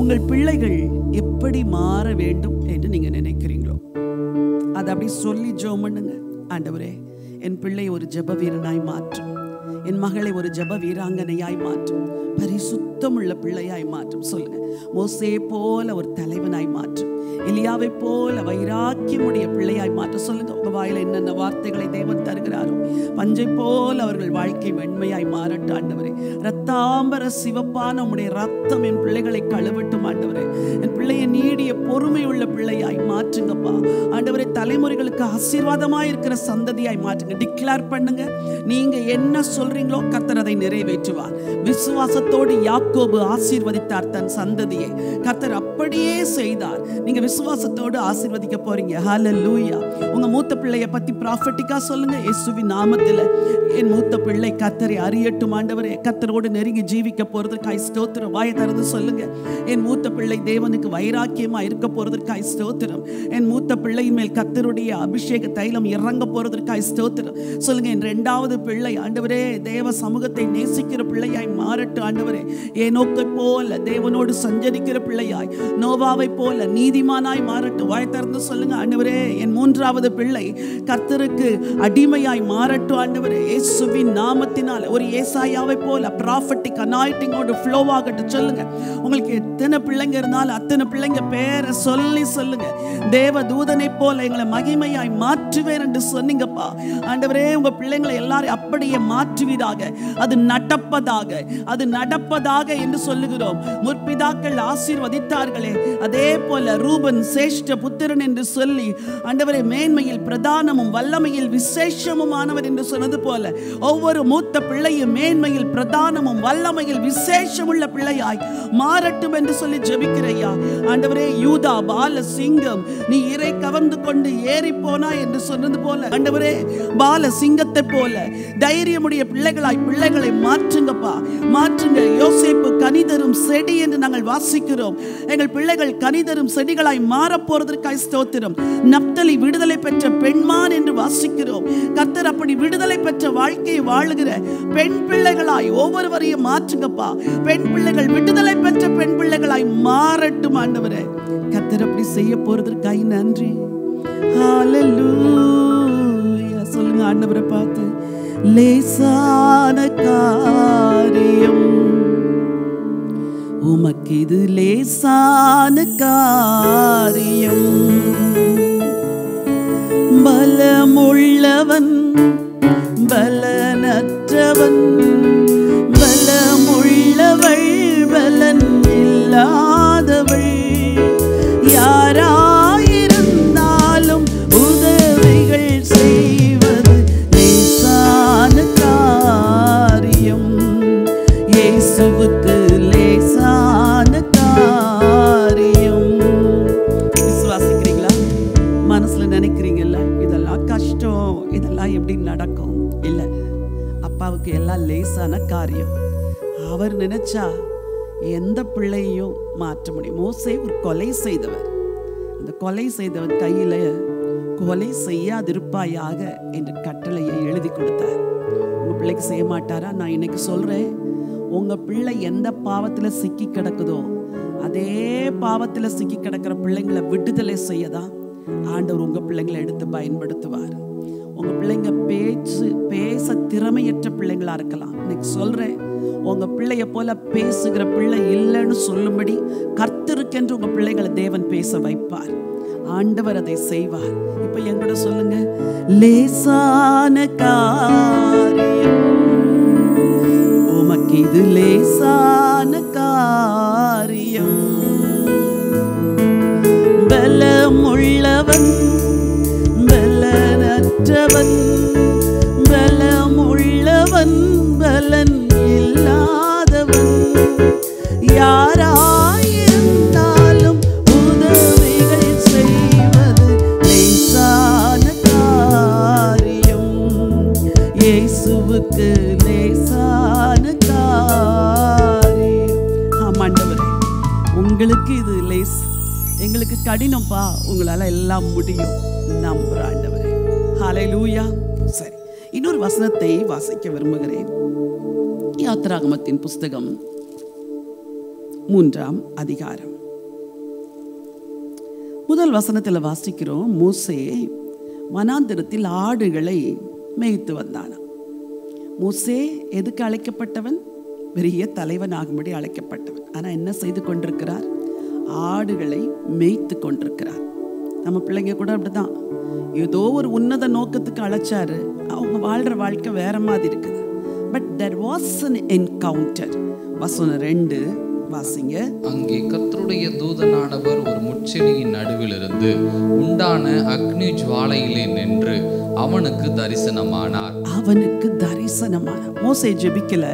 உங்கள் பிள்ளைகள் எப்படி மாற வேண்டும் என்று நீங்க நினைக்கிறீங்களோ அதை அப்படி சொல்லி ஜெபம் பண்ணுங்க. ஆண்டவரே, என் பிள்ளை ஒரு ஜெப வீரனாய் மாற்றும், என் மகளை ஒரு ஜெப வீராங்கனையாய் மாற்றும், பரிசுத்தமுள்ள பிள்ளையாய் மாற்றும். சொல்லுங்க. மோசே போல ஒரு தலைவனாய் மாற்றும், எலியாவை போல வைராக்கியமுடைய பிள்ளையாய் மாற்ற சொல்லுங்க. உங்க வாயில என்னென்ன வார்த்தைகளை தேவன் தருகிறாரோ பஞ்சை போல அவர்கள் வாழ்க்கை வெண்மையாய் மாறட்டும் ஆண்டவரே. ரத்தாம்பர சிவப்பான உம்முடைய ரத்தம் என் பிள்ளைகளை கழுவட்டும் ஆண்டவரே. என் பிள்ளையை நீடிய பொறுமை உள்ள பிள்ளையாய் மாற்றுங்கப்பா ஆண்டவரே. தலைமுறைகளுக்கு ஆசீர்வாதமாய் இருக்கிற சந்ததியாய் மாற்றுங்க. டிக்ளேர் பண்ணுங்க. நீங்க என்ன சொல்றீங்களோ கர்த்தர் அதை நிறைவேற்றுவார். விசுவாசத்தோடு யாக்கோபு ஆசீர்வதித்தார் தன் சந்ததியை. கர்த்தர் அப்படியே செய்தார். நீங்க விசுவாசத்தோடு ஆசீர்வதிக்க போறீங்க. ஹல்லேலூயா. உங்க மூத்த பிள்ளைய பத்தி ப்ராஃபெட்டிக்கா சொல்லுங்க. இயேசுவின் நாமத்தில் என் மூத்த பிள்ளை கர்த்தரை அறியட்டும் ஆண்டவரே. கர்த்தரோடு நெருங்கி ஜீவிக்க போறதற்காய் ஸ்தோத்திரம். வாயை திறந்து சொல்லுங்க. என் மூத்த பிள்ளை தேவனுக்கு வைராக்கியமா இருக்க போறதற்காய் ஸ்தோத்திரம். என் மூத்த பிள்ளையின் மேல் கர்த்தருடைய அபிஷேக தைலம் இறங்க போறதற்காய் ஸ்தோத்திரம் சொல்லுங்க. என் இரண்டாவது பிள்ளை ஆண்டவரே தேவ சமூகத்தை நேசிக்கிற பிள்ளையாய் மாறட்டும் ஆண்டவரே. ஏனோக்கை போல தேவனோடு சஞ்சரிக்கிற பிள்ளையாய், நோவாவை போல நீதிமானாய் மாறட்டும். வாய் திறந்து சொல்லுங்க. ஆண்டவரே என் மூன்றாவது பிள்ளை கர்த்தருக்கு அடிமையாய் மாறட்டும் ஆண்டவரே. இயேசுவின் நாமத்தினால் ஒரு ஏசாயாவை போல ப்ராஃபெட்டிக் அனாயிட்டிங்கோடு ஃப்ளோ ஆகட்டும் சொல்லுங்க. உங்களுக்கு எத்தனை பிள்ளைங்க இருந்தாலும் அத்தனை பிள்ளைங்க பேரை சொல்லி சொல்லுங்க. தேவ தூதனை போல எங்களை மகிமையாய் மாற்றுவேன் என்று சொன்னீங்கப்பா ஆண்டவரே. உங்க பிள்ளைங்களை எல்லாரும் அப்படியே மாற்றுவீராக. அது நடப்பதாக என்று சொல்லுகிறோம். முற்பிதாக்கள் ஆசீர்வதித்தார்களே அதே போல ரூபன் சேஷ்ட புத்திரன் என்று சொல்லி ஆண்டவரே மேன்மையில் பிரதானமும் வல்லமையில் விசேஷமுமானவர் என்று சொன்னது போல ஒவ்வொரு மூத்த பிள்ளையும் மேன்மையில் பிரதானமும் வல்லமையில் விசேஷமுள்ள பிள்ளையாய் மாறட்டும் என்று சொல்லி ஜெபிக்கிறையா ஆண்டவரே. யூதா பால சிங்கம் நீ இறை கவர்ந்து கொண்டு ஏறி போனா என்று சொன்னது போல ஆண்டவரே பால சிங்கத்தை போல தைரியமுடைய பிள்ளைகளை மாற்றுங்கப்பா, மாற்றுங்க. யோசேப்பு கனிதரும் செடி என்று நாங்கள் வாசிக்கிறோம். எங்கள் பிள்ளைகள் கனிதரும் செடிகளாய் மாற போறதற்காய் ஸ்தோத்திரம். நப்தலி விடுதலை பெற்ற பெண்மான் என்று வாசிக்கிறோம். கர்த்தர் அப்படி விடுதலை பெற்ற வாழ்க்கையை வாழுகிற பெண் பிள்ளைகளாய் ஒவ்வொருவரையும் மாற்றுங்கப்பா. பெண் பிள்ளைகள் விடுதலை பெற்ற பெண் பிள்ளைகளாய் மாறட்டும் ஆண்டவரே. கர்த்தர் அப்படி செய்ய போறதற்காய் நன்றி. ஹல்லேலூயா சொல்லுங்க ஆண்டவரை பார்த்து. லேசான காரியம் உமக்கு இது லேசான காரியம். பலமுள்ளவன் பலனற்றவன், பலமுள்ளவள் பலன் இல்லாதவள், யாராயிருந்தாலும் உதவிகள் செய்வது லேசான காரியம். இயேசுவுக்கு லேசான காரியம். விசுவாசிக்கிறீங்களா? மனசுல நினைக்கிறீங்கல்ல இதெல்லாம் கஷ்டம், இதெல்லாம் எப்படி நடக்கும்? இல்ல, அப்பாவுக்கு எல்லாம் லேசான காரியம். அவர் நினைச்சா எந்த பிள்ளையையும் மாற்ற முடியும். மோசே ஒரு கொலை செய்தவர். அந்த கொலை செய்தவர் கையில கொலை செய்யாதிருப்பாயாக என்ற கட்டளையை எழுதி கொடுத்தார். உங்க பிள்ளைக்கு செய்ய மாட்டாரா? நான் இன்னைக்கு சொல்றேன், உங்க பிள்ளை எந்த பாவத்துல சிக்கி கிடக்குதோ அதே பாவத்துல சிக்கி கிடக்கிற பிள்ளைங்களை விடுதலை செய்யதான் ஆண்டவர் உங்க பிள்ளைங்களை எடுத்து பயன்படுத்துவார். உங்க பிள்ளைங்க பேச திறமையற்ற பிள்ளைங்களா இருக்கலாம். இன்னைக்கு சொல்றேன், உங்க பிள்ளைய போல பேசுகிற பிள்ளை இல்லைன்னு சொல்லும்படி கர்த்தருக்கென்று உங்க பிள்ளைகளை தேவன் பேச வைப்பார். ஆண்டவர் அதை செய்வார். இப்ப என்கூட சொல்லுங்க. லேசான காரியம் உமக்கு இது லேசான காரியம். பலமுள்ளவன் பலனற்றவன், பலமுள்ளவன் பலன் இல்லாதவன், யாராயிருந்தாலும் உதவிகள் செய்வது லேசான காரியம். இயேசுவுக்கு லேசான காரியம். ஆமாண்டவரே, உங்களுக்கு இது லேஸ், எங்களுக்கு கடினம்பா, உங்களால எல்லாம் முடியும். நம்புற ஆண்டவரே. ஹல்லேலூயா. சரி, இன்னொரு வசனத்தை வாசிக்க விரும்புகிறேன். யாத்திராகமத்தின் புஸ்தகம் 3ஆம் அதிகாரம் முதல் வசனத்தில் வாசிக்கிறோம். மோசே வனாந்திரத்தில் ஆடுகளை மேய்த்து வந்தானாம். மோசே எதுக்கு அழைக்கப்பட்டவன்? பெரிய தலைவனாகும்படி அழைக்கப்பட்டவன். ஆனா என்ன செய்து கொண்டிருக்கிறார்? ஆடுகளை மேய்த்து கொண்டிருக்கிறார். நம்ம பிள்ளைங்க கூட அப்படிதான். ஏதோ ஒரு உன்னத நோக்கத்துக்கு அழைச்சாரு, அவங்க வாழ்ற வாழ்க்கை வேற மாதிரி இருக்குது. But there was an encounter. வசனம் 2 வாசிங்க. அங்கே கர்த்தருடைய தூதனானவர் ஒரு முட்செடியின் நடுவிலிருந்து உண்டான அக்னி ஜுவாலையிலே நின்று அவனுக்கு தரிசனமானார். அவனுக்கு தரிசனமான மோசே ஜெபிக்கல,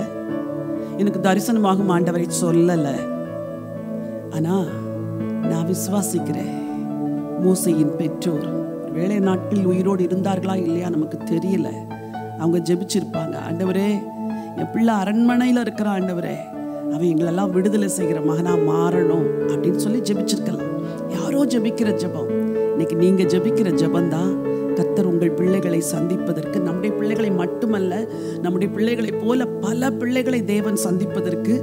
எனக்கு தரிசனமாகும் ஆண்டவரை சொல்லல. ஆனா நான் விசுவாசிக்கிறேன், மோசேயின் பெற்றோர் வேலை நாட்களில் உயிரோடு இருந்தார்களா இல்லையா நமக்கு தெரியல. அவங்க ஜெபிச்சிருப்பாங்க, ஆண்டவரே என் பிள்ளை அரண்மனையில் இருக்கிற ஆண்டவரே, அவன் எங்களெல்லாம் விடுதலை செய்கிற மகனா மாறணும் அப்படின்னு சொல்லி ஜெபிச்சிருக்கலாம். யாரோ ஜெபிக்கிற ஜெபம், இன்னைக்கு நீங்க ஜெபிக்கிற ஜெபந்தான் கர்த்தர் உங்கள் பிள்ளைகளை சந்திப்பதற்கு, நம்முடைய பிள்ளைகளை மட்டுமல்ல, நம்முடைய பிள்ளைகளை போல பல பிள்ளைகளை தேவன் சந்திப்பதற்கு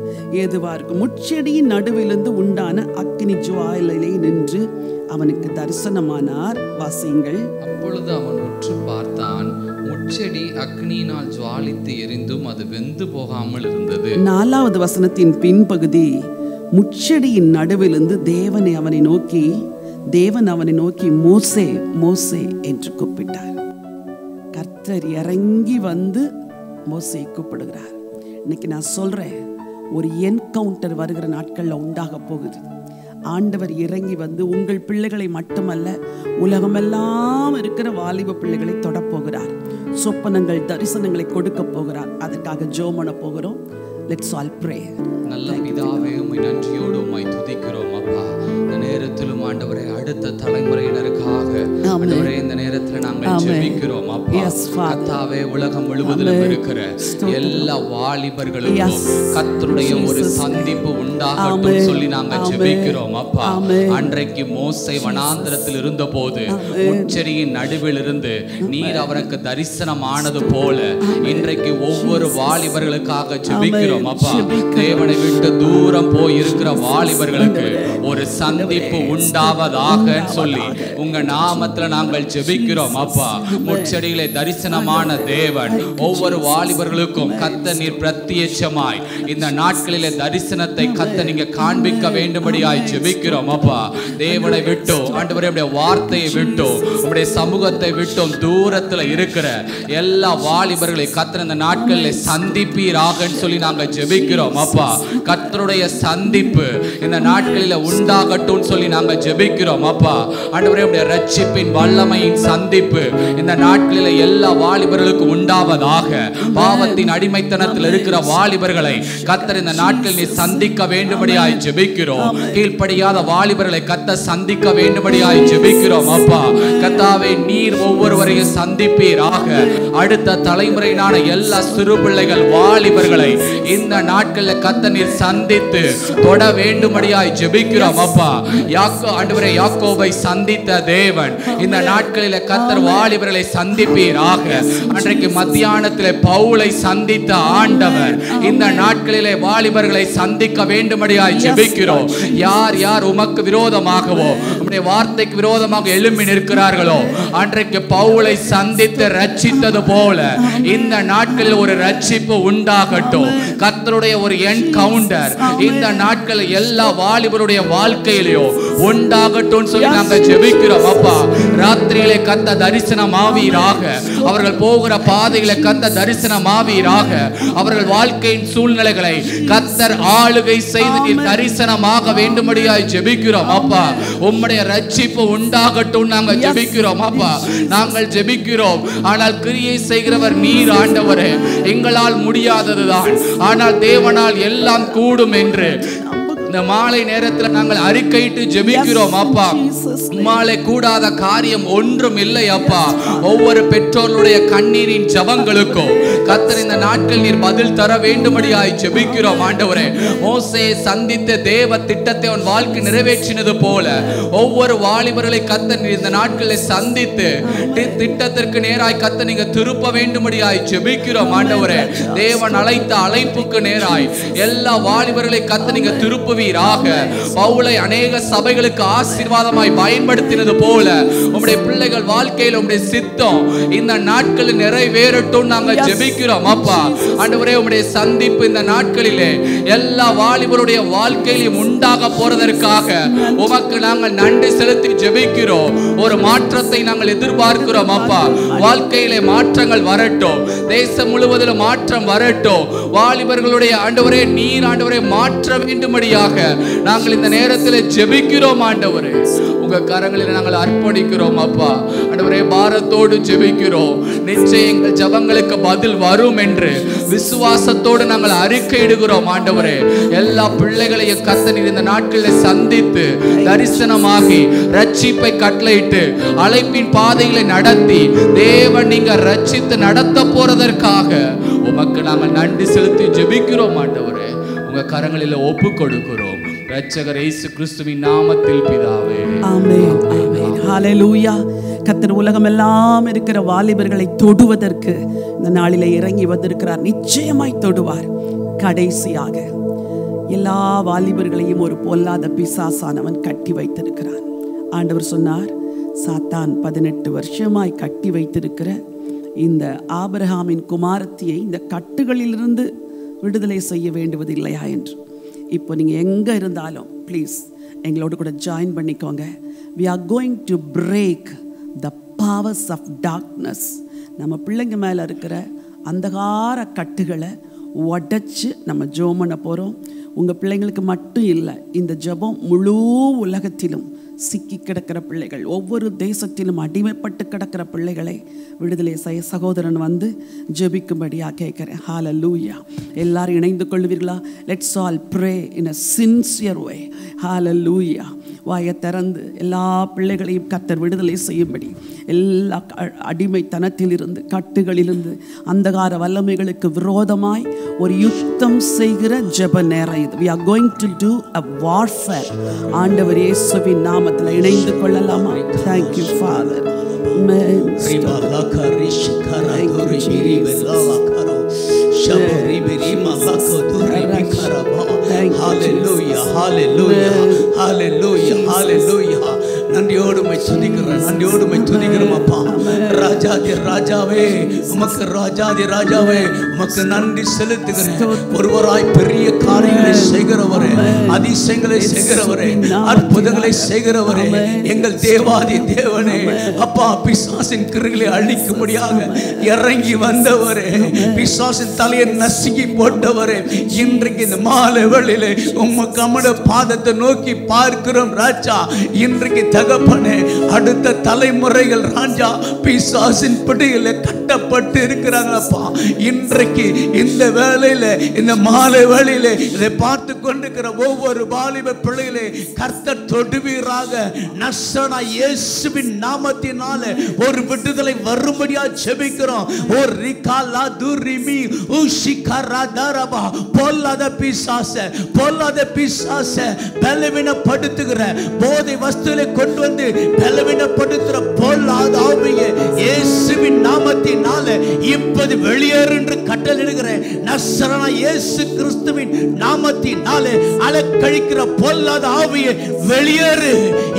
ஏதுவா இருக்கும். முட்செடியின் நடுவிலிருந்து உண்டான அக்கினி ஜுவாலையிலே நின்று அவனுக்கு தரிசனமானார். வாசியுங்கள். அப்பொழுது அவன் உற்று பார்த்தான், முட்செடி அக்னியினால் ஜுவாலித்து எரிந்தும் அது வெந்து போகாமல் இருந்தது. 4வது வசனத்தின் பின்பகுதி, முட்செடியின் நடுவிலிருந்து தேவன் அவனை நோக்கி மோசே மோசே என்று கூப்பிட்டார். கர்த்தர் இறங்கி வந்து மோசே கூப்பிடுகிறார். இன்னைக்கு நான் சொல்றேன், ஒரு என்கவுண்டர் வருகிற நாட்கள்ல உண்டாக போகுது. ஆண்டவர் இறங்கி வந்து உங்கள் பிள்ளைகளை மட்டுமல்ல, உலகமெல்லாம் இருக்கிற வாலிப பிள்ளைகளை தொடப்போகிறார். சொப்பனங்கள் தரிசனங்களை கொடுக்க போகிறார். அதற்காக ஜெபம் பண்ண போகிறோம். Let's all pray. நல்ல பிதாவே, உம்மை நன்றியோடு உம்மை துதிக்கிறோம் அப்பா. இந்த நேரத்திலும் ஆண்டவரே, அடுத்த தலைமுறையினருக்காக ஆண்டவரே இந்த நேரத்தில் நாங்கள் ஜெபிக்கிறோம் அப்பா. கர்த்தாவே, உலகம் முழுவதிலும் இருக்கிற எல்லா வாலிபர்களுக்கும் கர்த்தருடைய ஒரு சந்திப்பு உண்டாகட்டும் சொல்லி நாங்கள் ஜெபிக்கிறோம் அப்பா. அன்றைக்கு மோசே வனாந்தரத்தில் இருந்தபோது முட்செடியின் நடுவில் இருந்து நீர் அவருக்கு தரிசனமானது போல இன்றைக்கு ஒவ்வொரு வாலிபர்களுக்காக ஜெபிக்கிறோம் அப்பா. தேவனை விட்டு தூரம் போய் இருக்கிற வாலிபர்களுக்கு ஒரு சந்திப்பு உண்டாவதாக சொல்லி உங்க நாமத்துல நாங்கள் ஜெபிக்கிறோம் அப்பா. முட்செடியிலே தரிசனமான தேவன் ஒவ்வொரு வாலிபர்களுக்கும் கர்த்தர் நீர் பிரத்யட்சமாய் இந்த நாட்களிலே தரிசனத்தை கர்த்தர் நீங்க காண்பிக்க வேண்டும்படியாய் ஜெபிக்கிறோம் அப்பா. தேவனை விட்டோம் ஆண்டவரே, உம்முடைய வார்த்தையை விட்டோம், உம்முடைய சமூகத்தை விட்டோம் தூரத்துல இருக்கிற எல்லா வாலிபர்களை கர்த்தர் இந்த நாட்களிலே சந்திப்பீராக சொல்லி நாங்கள் ஜெபிக்கிறோம் அப்பா. கர்த்தருடைய சந்திப்பு இந்த நாட்களில உண்டாகட்டும் சொல்லி நாங்கள் ஜெபிக்கிறோம் அப்பா. ஆண்டவரே, உம்முடைய ரட்சிப்பின் வல்லமையின் சந்திப்பு இந்த நாட்களில எல்லா வாலிபர்களுக்கும் உண்டாவதாக. பாவத்தின் அடிமைத்தனத்தில் இருக்கிற வாலிபர்களை கர்த்தர் இந்த நாட்களில் நீ சந்திக்க வேண்டும்படியாய் ஜெபிக்கிறோம். கீழ்ப்படியாத வாலிபர்களை கர்த்தர் சந்திக்க வேண்டும்படியாய் ஜெபிக்கிறோம் அப்பா. கர்த்தாவே, நீர் ஒவ்வொருவரையும் சந்திப்பீராக. அடுத்த தலைமுறையினான எல்லா சிறு பிள்ளைகள் வாலிபர்களை இந்த நாட்களில் கர்த்தர் நீர் சந்தித்து தொட வேண்டும்படியாய் ஜெபிக்கிறோம் அப்பா. ஆண்டவரே, யாக்கோபை சந்தித்த தேவன் இந்த நாட்களில் கர்த்தர் வாலிபர்களை சந்திப்பீராக. அன்றைக்கு மத்தியானத்திலே பவுலை சந்தித்த ஆண்டவர் இந்த நாட்களிலே வாலிபர்களை சந்திக்க வேண்டும்படியாய் ஜெபிக்கிறோம். யார் யார் உமக்கு விரோதமாகவோ உம்முடைய வார்த்தைக்கு விரோதமாக எழும்பி நிற்கிறார்களோ, அன்றைக்கு பவுலை சந்தித்து ரட்சித்தது போல இந்த நாட்களில் ஒரு ரட்சிப்பு உண்டாகட்டும். கர்த்தருடைய ஒரு என்கவுண்டர் இந்த நாட்களில் எல்லா வாலிபருடைய வாழ்க்கையிலோ உண்டாகட்டும் சொல்லி நாங்கள் ஜெபிக்கிறோம் அப்பா. ராத்திரியிலே கர்த்தர் தரிசனமாவீராக. அவர்கள் போகிற பாதையிலே கர்த்தர் தரிசனமாவீராக. அவர்கள் வாழ்க்கையின் சூழ்நிலைகளை கர்த்தர் ஆளுகை செய்து தரிசனமாக வேண்டும்படியாய் ஜெபிக்கிறோம் அப்பா. உம்முடைய ரட்சிப்பு உண்டாகட்டும் நாங்கள் ஜெபிக்கிறோம் அப்பா. நாங்கள் ஜெபிக்கிறோம், ஆனால் கிரியை செய்கிறவர் நீர் ஆண்டவரே. எங்களால் முடியாததுதான், ஆனால் தேவனால் எல்லாம் கூடும் என்று இந்த மாலை நேரத்தில் நாங்கள் அறிக்கையிட்டு ஜெபிக்கிறோம் அப்பா. மாலை கூடாத காரியம் ஒன்றும் இல்லை அப்பா. ஒவ்வொரு பெற்றோர்களுடைய கண்ணீரின் ஜெபங்களுக்கும் கர்த்தர் இந்த நாட்கள் நீர் பதில் தர வேண்டும்படியாய் ஜெபிக்கிறோம் ஆண்டவரே. மோசேயை சந்தித்த தேவ திட்டத்தை அவன் வாழ்க்கை நிறைவேற்றினது போல ஒவ்வொரு வாலிபர்களை கர்த்தர் நீர் இந்த நாட்களில் சந்தித்து திட்டத்திற்கு நேராய் கர்த்தர் நீங்க திருப்ப வேண்டும்படியாய் ஜெபிக்கிறோம் ஆண்டவரே. தேவன் அழைத்த அழைப்புக்கு நேராய் எல்லா வாலிபர்களை கர்த்தர் நீங்க திருப்ப பவுலை அநேக சபைகளுக்கு ஆசீர்வாதமாய் பயன்படுத்தினது போல உம்முடைய பிள்ளைகள் வாழ்க்கையில் உம்முடைய சித்தம் இந்த நாட்களில் நிறைவேறட்டும் நாங்கள் ஜெபிக்கிறோம் ஜெபிக்கிறோம் அப்பா. ஆண்டவரே, உம்முடைய சந்திப்பு இந்த நாட்களிலே எல்லா வாலிபருடைய வாழ்க்கையிலும் உண்டாக போறதற்காக உமக்கு நாங்கள் நன்றி செலுத்தி ஜெபிக்கிறோம். ஒரு மாற்றத்தை நாங்கள் எதிர்பார்க்கிறோம் அப்பா. வாழ்க்கையிலே மாற்றங்கள் வரட்டும், தேசம் முழுவதிலும் மாற்றம் வரட்டும். வாலிபர்களுடைய ஆண்டவரே, நீர் ஆண்டவரே மாற்ற வேண்டும்படியாக நாங்கள் இந்த நேரத்தில் ஜெபிக்கிறோம் ஆண்டவரே. உங்க கரங்களில் நாங்கள் அர்ப்பணிக்கிறோம் அப்பா. ஆண்டவரே, பாரத்தோடு ஜெபிக்கிறோம். நிச்சயம் எங்கள் ஜெபங்களுக்கு பதில் வரும் என்று விசுவாசத்தோடு நாங்கள் அறிக்கையிடுகிறோம் ஆண்டவரே. எல்லா பிள்ளைகளையும் கர்த்தர் இந்த நாட்களில் சந்தித்து தரிசனமாகி ரட்சிப்பை கட்டளையிட்டு அழைப்பின் பாதையில நடத்தி தேவன் நீங்க ரட்சித்து நடத்த போறதற்காக உமக்கு நாங்கள் நன்றி செலுத்தி ஜெபிக்கிறோம் ஆண்டவரே. உங்க கரங்களில் ஒப்பு கொடுக்கிறோம் இரட்சகர் இயேசு கிறிஸ்துவின் நாமத்தில் பிதாவே. ஆமென், ஆமென். ஹல்லேலூயா. கர்த்தர் உலகமெல்லாம் இருக்கிற வாலிபர்களை தொடுவதற்கு இந்த நாளிலே இறங்கி வந்திருக்கிறார். நிச்சயமாய் தொடுவார். கடைசியாக எல்லா வாலிபர்களையும் ஒரு பொல்லாத பிசாசானவன் கட்டி வைத்திருக்கிறான். ஆண்டவர் சொன்னார், சாத்தான் 18 வருஷமாய் கட்டி வைத்திருக்கிற இந்த ஆபிரகாமின் குமாரத்தியை இந்த கட்டுகளிலிருந்து விடுதலை செய்ய வேண்டுவதில்லையா என்று. இப்போ நீங்கள் எங்கே இருந்தாலும் ப்ளீஸ் எங்களோடு கூட ஜாயின் பண்ணிக்கோங்க. we are going to break the powers of darkness. நம்ம பிள்ளைங்க மேலே இருக்கிற அந்தகார கட்டுகளை உடைச்சு நம்ம ஜெபம் பண்ண போகிறோம். உங்கள் பிள்ளைங்களுக்கு மட்டும் இல்லை, இந்த ஜெபம் முழு உலகத்திலும் சிக்கி கிடக்கிற பிள்ளைகள், ஒவ்வொரு தேசத்திலும் அடிமைப்பட்டு கிடக்கிற பிள்ளைகளை விடுதலை செய்ய சகோதரன் வந்து ஜெபிக்கும்படியாக கேட்குறேன். ஹல்லேலூயா. எல்லாரும் இணைந்து கொள்வீர்களா? Let's all pray in a sincere way. Hallelujah. வாயை திறந்து எல்லா பிள்ளைகளையும் கர்த்தர் விடுதலை செய்யும்படி, எல்லா அடிமைத்தனத்திலிருந்து கட்டுகளிலிருந்து அந்தகார வல்லமைகளுக்கு விரோதமாய் ஒரு யுத்தம் செய்கிற ஜெப நேரம் இது. we are going to do a warfare. ஆண்டவர் இயேசுவின் நாமத்தில் இணைந்து கொள்ளலாமா? thank you father. Hallelujah, hallelujah, hallelujah, hallelujah. நன்றியோடு மை துதிக்கிறேன், நன்றியோடு மை துதிக்கிறோம் அப்பா. ராஜாதி ராஜாவே, உமக்கு ராஜாதி ராஜாவே உமக்கு நன்றி செலுத்துகிறேன். ஒருவராய் பெரிய காரியங்களை செய்கிறவரே, அதிசயங்களை செய்கிறவரே, அற்புதங்களை செய்கிறவரே, எங்கள் தேவாதி தேவனே அப்பா, பிசாசின் கிரிகளை அழிக்கும்படியாக இறங்கி வந்தவரே, பிசாசின் தலையை நசுக்கி போட்டவரே, இன்றைக்கு இந்த மாலை வேளையிலே உமக்கு நம்முடைய பாதத்தை நோக்கி பார்க்கிறோம் ராஜா. இன்றைக்கு தகப்பனே, அடுத்த தலைமுறைகள் ராஜா பிசாசின் பிடியில கட்டப்பட்டு இருக்கிறாங்கப்பா. இன்றைக்கு இந்த வேளையில, இந்த மாலை வேளையில இதை பார்த்து கொண்டிருக்கிற ஒவ்வொரு வாலிப பிள்ளைகளே கர்த்தர் தொடுவீராக. நசரேயனான இயேசுவின் நாமத்தினால ஒரு விடுதலை வரும்படியா ஜெபிக்கிறோம். ஓ ரிகாலா துரிமி உஷிகரா தரபா. பொல்லாத பிசாசே, பொல்லாத பிசாசே, பலவீனப்படுத்துகிற போதை வஸ்துவை கொண்டு வந்து பலவீனப்படுத்துகிற பொல்லாத ஆவியே இயேசுவின் நாமத்தினால இப்போது வெளியேறு என்று கட்டளையிடுகிறேன். நசரேயனான இயேசு கிறிஸ்துவின் நாமத்தினாலே அலக்கழிக்கிற பொல்லாத ஆவியே வெளியேறு,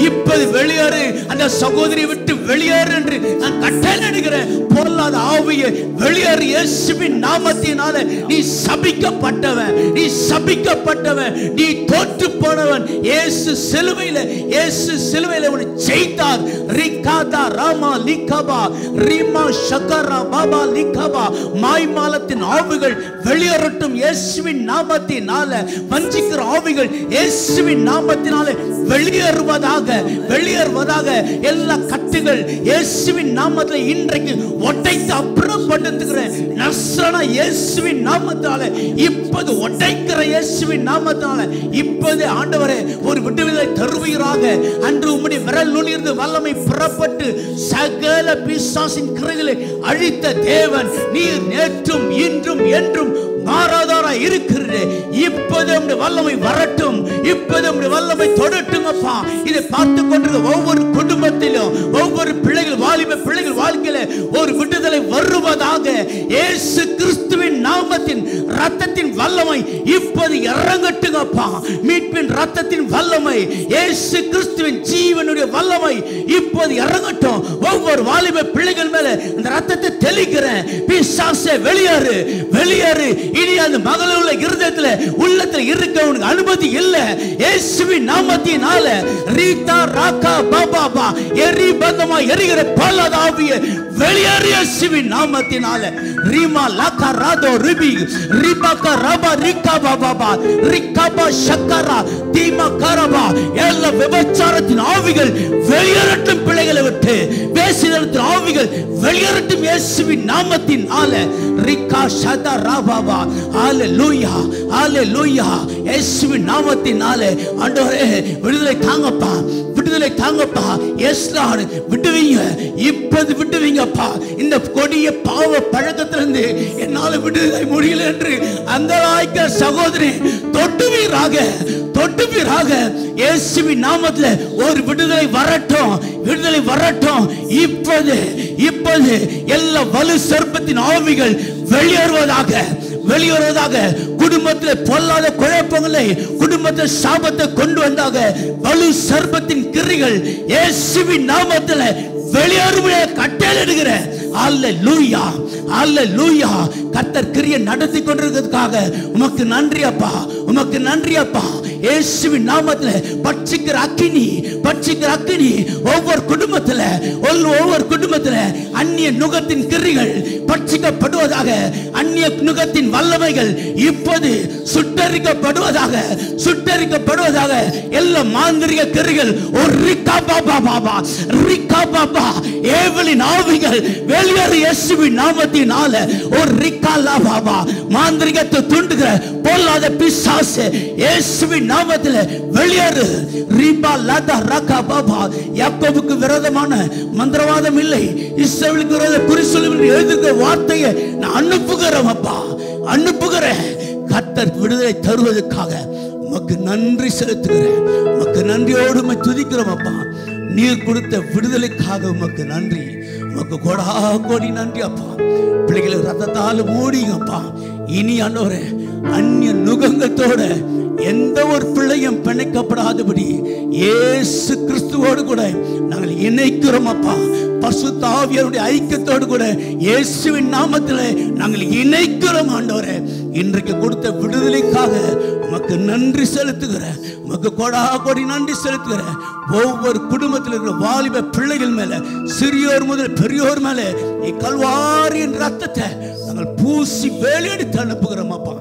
இப்போது வெளியேறு. அந்த சகோதரியை விட்டு வெளியேறு என்று நான் கட்டளையிடுகிறேன். பொல்லாத ஆவியே வெளியேறு இயேசுவின் நாமத்தினாலே. நீ சபிக்கப்பட்டவன், நீ சபிக்கப்பட்டவன், நீ தோற்று போனவன். இயேசு சிலுவையில, இயேசு சிலுவையில உன்னை ஜெயித்தார். ரிகாதா ராமா லிகபா ரிமா ஷகரா பாபா லிகபா. மாய்மாலத்தின் ஆவிகள் வெளியேறட்டும் இயேசுவின் நாமத்தினால. வஞ்சிக்கிற ஆவிகள் இயேசுவின் நாமத்தினால வெளியேறுவதாக, வெளியேறுவதாக. எல்லா கட்டுகள் இயேசுவின் நாமத்தில் இன்றைக்கு உடைத்து அப்புறப்படுத்துகிறேன். நசரேயனான இயேசுவின் நாமத்தால இப்போது உடைக்கிற இயேசுவின் நாமத்தால இப்போது ஆண்டவரே ஒரு விடுதலை தருவீராக. அன்று உம்முடைய விரல் நுனியிலிருந்து வல்லமை புறப்பட்டு சகல பிசாசின் கிரைகளை அழித்த தேவன் நீர் நேற்றும் இன்றும் என்றும் மாறாதாரா இருக்கிறது. இப்போது உம்முடைய வல்லமை வரட்டும், இப்போது உம்முடைய வல்லமை தொடட்டும் அப்பா. இதை பார்த்து கொண்டிருக்க ஒவ்வொரு குடும்பத்திலும், ஒவ்வொரு பிள்ளைகள், வாலிப பிள்ளைகள் வாழ்க்கையில ஒரு விடுதலை வருவதாக. இயேசு கிறிஸ்துவின் நாமத்தின் ரத்தத்தின் வல்லமை இப்போது இறங்கட்டுங்கப்பா. மீட்பின் ரத்தத்தின் வல்லமை, இயேசு கிறிஸ்துவின் ஜீவனுடைய வல்லமை இப்போது இறங்கட்டும். ஒவ்வொரு வாலிப பிள்ளைகள் மேல இந்த ரத்தத்தை தெளிக்கிறேன். பிசாசே வெளியேறு, வெளியேறு. இனி அந்த மகளுள்ள இருதயத்துல உள்ளத்துல இருக்க உனக்கு அனுமதி இல்லை. இயேசுவின் நாமத்தினால ரீதா ராகா பாபா எரி பந்தமா எரிகிற பொல்லாத ஆவியே வெளியேறு இயேசுவின் நாமத்தினால. ரீமா லாகா ராதோ ரிபி ரிபாகா ரபா ரிகா பாபா ரிகாபா ஷக்கரா தீமா கரபா எல்லா விபச்சாரத்தின் ஆவிகள் வெளியேறட்டும். பிள்ளைகளை விட்டு வேசிதனத்தின் ஆவிகள் வெளியேறட்டும் இயேசுவின் நாமத்தினால. ரிகா ஷதா ராபாபா ஹalleluya ஹalleluya. இயேசுவின் நாமத்தினால ஆண்டவரே விடுதலை தாங்கப்பா, விடுதலை தாங்கப்பா. எஸ் லார்ட் விடுவீங்க, இப்போது விடுவீங்கப்பா. இந்த கொடிய பாவ பழக்கத்திலிருந்து என்னால விடுதலை முடியல என்று அந்த ஆய்க்க சகோதரி தொட்டுவீராக, தொட்டுவீராக. இயேசுவின் நாமத்துல ஒரு விடுதலை வரட்டும், விடுதலை வரட்டும். இப்போது இப்போது எல்லா வலு சர்ப்பத்தின் ஆவிகள் வெளியேறுவதாக, வெளியேறுவதாக. குடும்பத்தில் பொல்லாத குழப்பங்களை, குடும்பத்தில் சாபத்தை கொண்டு வந்தாக வலு சர்ப்பத்தின் கிரிகள் இயேசுவின் நாமத்தில் வெளியேறுவதை கட்டளையிடுகிற. அல்லேலூயா அல்லேலூயா. கர்த்தர் கிரியை நடத்தி கொண்டிருக்கிறதுக்காக உமக்கு நன்றி அப்பா, உமக்கு நன்றி அப்பா. இயேசுவின் நாமத்தில் பட்சிக்கிற அக்கினி, பட்சிக்கிற அக்கினி ஒவ்வொரு குடும்பத்தில், ஒவ்வொரு குடும்பத்தில் அந்நிய நுகத்தின் கிரிகள் பட்சிக்கப்படுவதாக. அந்நிய நுகத்தின் வல்லமைகள் இப்போது சுட்டரிக்கப்படுவதாக, சுட்டரிக்கப்படுவதாக. எல்லா மாந்திரிக கிரிகள் ஒரு ரிகா பாபா பாபா ரிகா பாபா ஏவலின் ஆவிகள் வெளியேறு இயேசுவின் நாமத்தினால. ஒரு ரிகா லா பாபா மாந்திரிகத்தை தூண்டுகிற பொல்லாத பிசாசு இயேசுவின் நாமத்தில் வெளியேறு. ரிபா லதா ரகா பாபா. யாக்கோபுக்கு விரோதமான மந்திரவாதம் இல்லை, இஸ்ரவேலுக்கு விரோத குறி சொல்லி எழுதுகிற வார்த்தையை நான் அனுப்புகிறேன் அப்பா, அனுப்புகிறேன். கர்த்தர் விடுதலை தருவதற்காக உமக்கு நன்றி செலுத்துகிறேன், உமக்கு நன்றியோடு உம்மை துதிக்கிறோம் அப்பா. நீர் கொடுத்த விடுதலைக்காக உமக்கு நன்றி, உமக்கு கோடா கோடி நன்றி அப்பா. பிள்ளைகளை ரத்தத்தால் மூடிங்கப்பா. இனி ஆண்டவரே அந்நிய நுகங்கத்தோட எந்த ஒரு பிள்ளையும் பிணைக்கப்படாதபடி இயேசு கிறிஸ்துவோடு கூட நாங்கள் இணைக்கிறோம் அப்பா. பரிசுத்த ஆவியாருடைய ஐக்கியத்தோடு கூட இயேசுவின் நாமத்தில் நாங்கள் இணைக்கிறோம் ஆண்டவரே. இன்றைக்கு கொடுத்த விடுதலைக்காக உமக்கு நன்றி செலுத்துகிறேன், உமக்கு கோடா கோடி நன்றி செலுத்துகிறேன். ஒவ்வொரு குடும்பத்தில் இருக்கிற வாலிப பிள்ளைகள் மேல, சிறியோர் முதல் பெரியோர் மேல கல்வாரியின் ரத்தத்தை நாங்கள் பூசி வேலையெடுத்து அனுப்புகிறோம் அப்பா.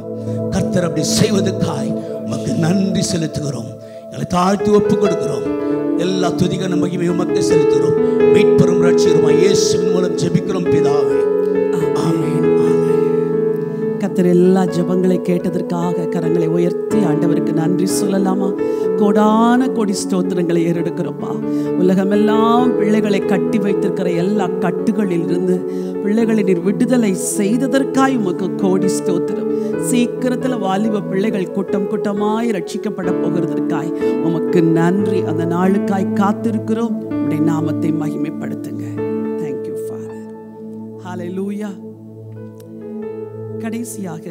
கர்த்தர் அப்படி செய்வதற்காய் உமக்கு நன்றி செலுத்துகிறோம், எங்களை தாழ்த்தி ஒப்பு கொடுக்கிறோம். எல்லா துதிகான மகிமையும் உமக்கு செலுத்துகிறோம். மீட்பெரும் ரட்சகருமாய் இயேசுவின் மூலம் ஜெபிக்கிறோம் பிதாவே, ஆமென். கர்த்தர் எல்லா ஜெபங்களை கேட்டதற்காக கரங்களை உயர்த்தி ஆண்டவருக்கு நன்றி சொல்லலாமா? கோடான கோடி ஸ்தோத்திரங்களை ஏறெடுக்கிறோம்ப்பா. உலகமெல்லாம் பிள்ளைகளை கட்டி வைத்திருக்கிற எல்லா கட்டுகளில் இருந்து பிள்ளைகளை நீர் விடுதலை செய்ததற்காய் உமக்கு கோடி ஸ்தோத்திரம். சீக்கிரத்தில் வாலிப பிள்ளைகள் கூட்டம் கூட்டமாய் ரட்சிக்கப்பட போகிறதற்காய் உமக்கு நன்றி. அந்த நாளுக்காய் காத்திருக்கிறோம். உடைய நாமத்தை மகிமைப்படுத்துங்க. Thank you father. ஹல்லேலூயா. கடைசியாக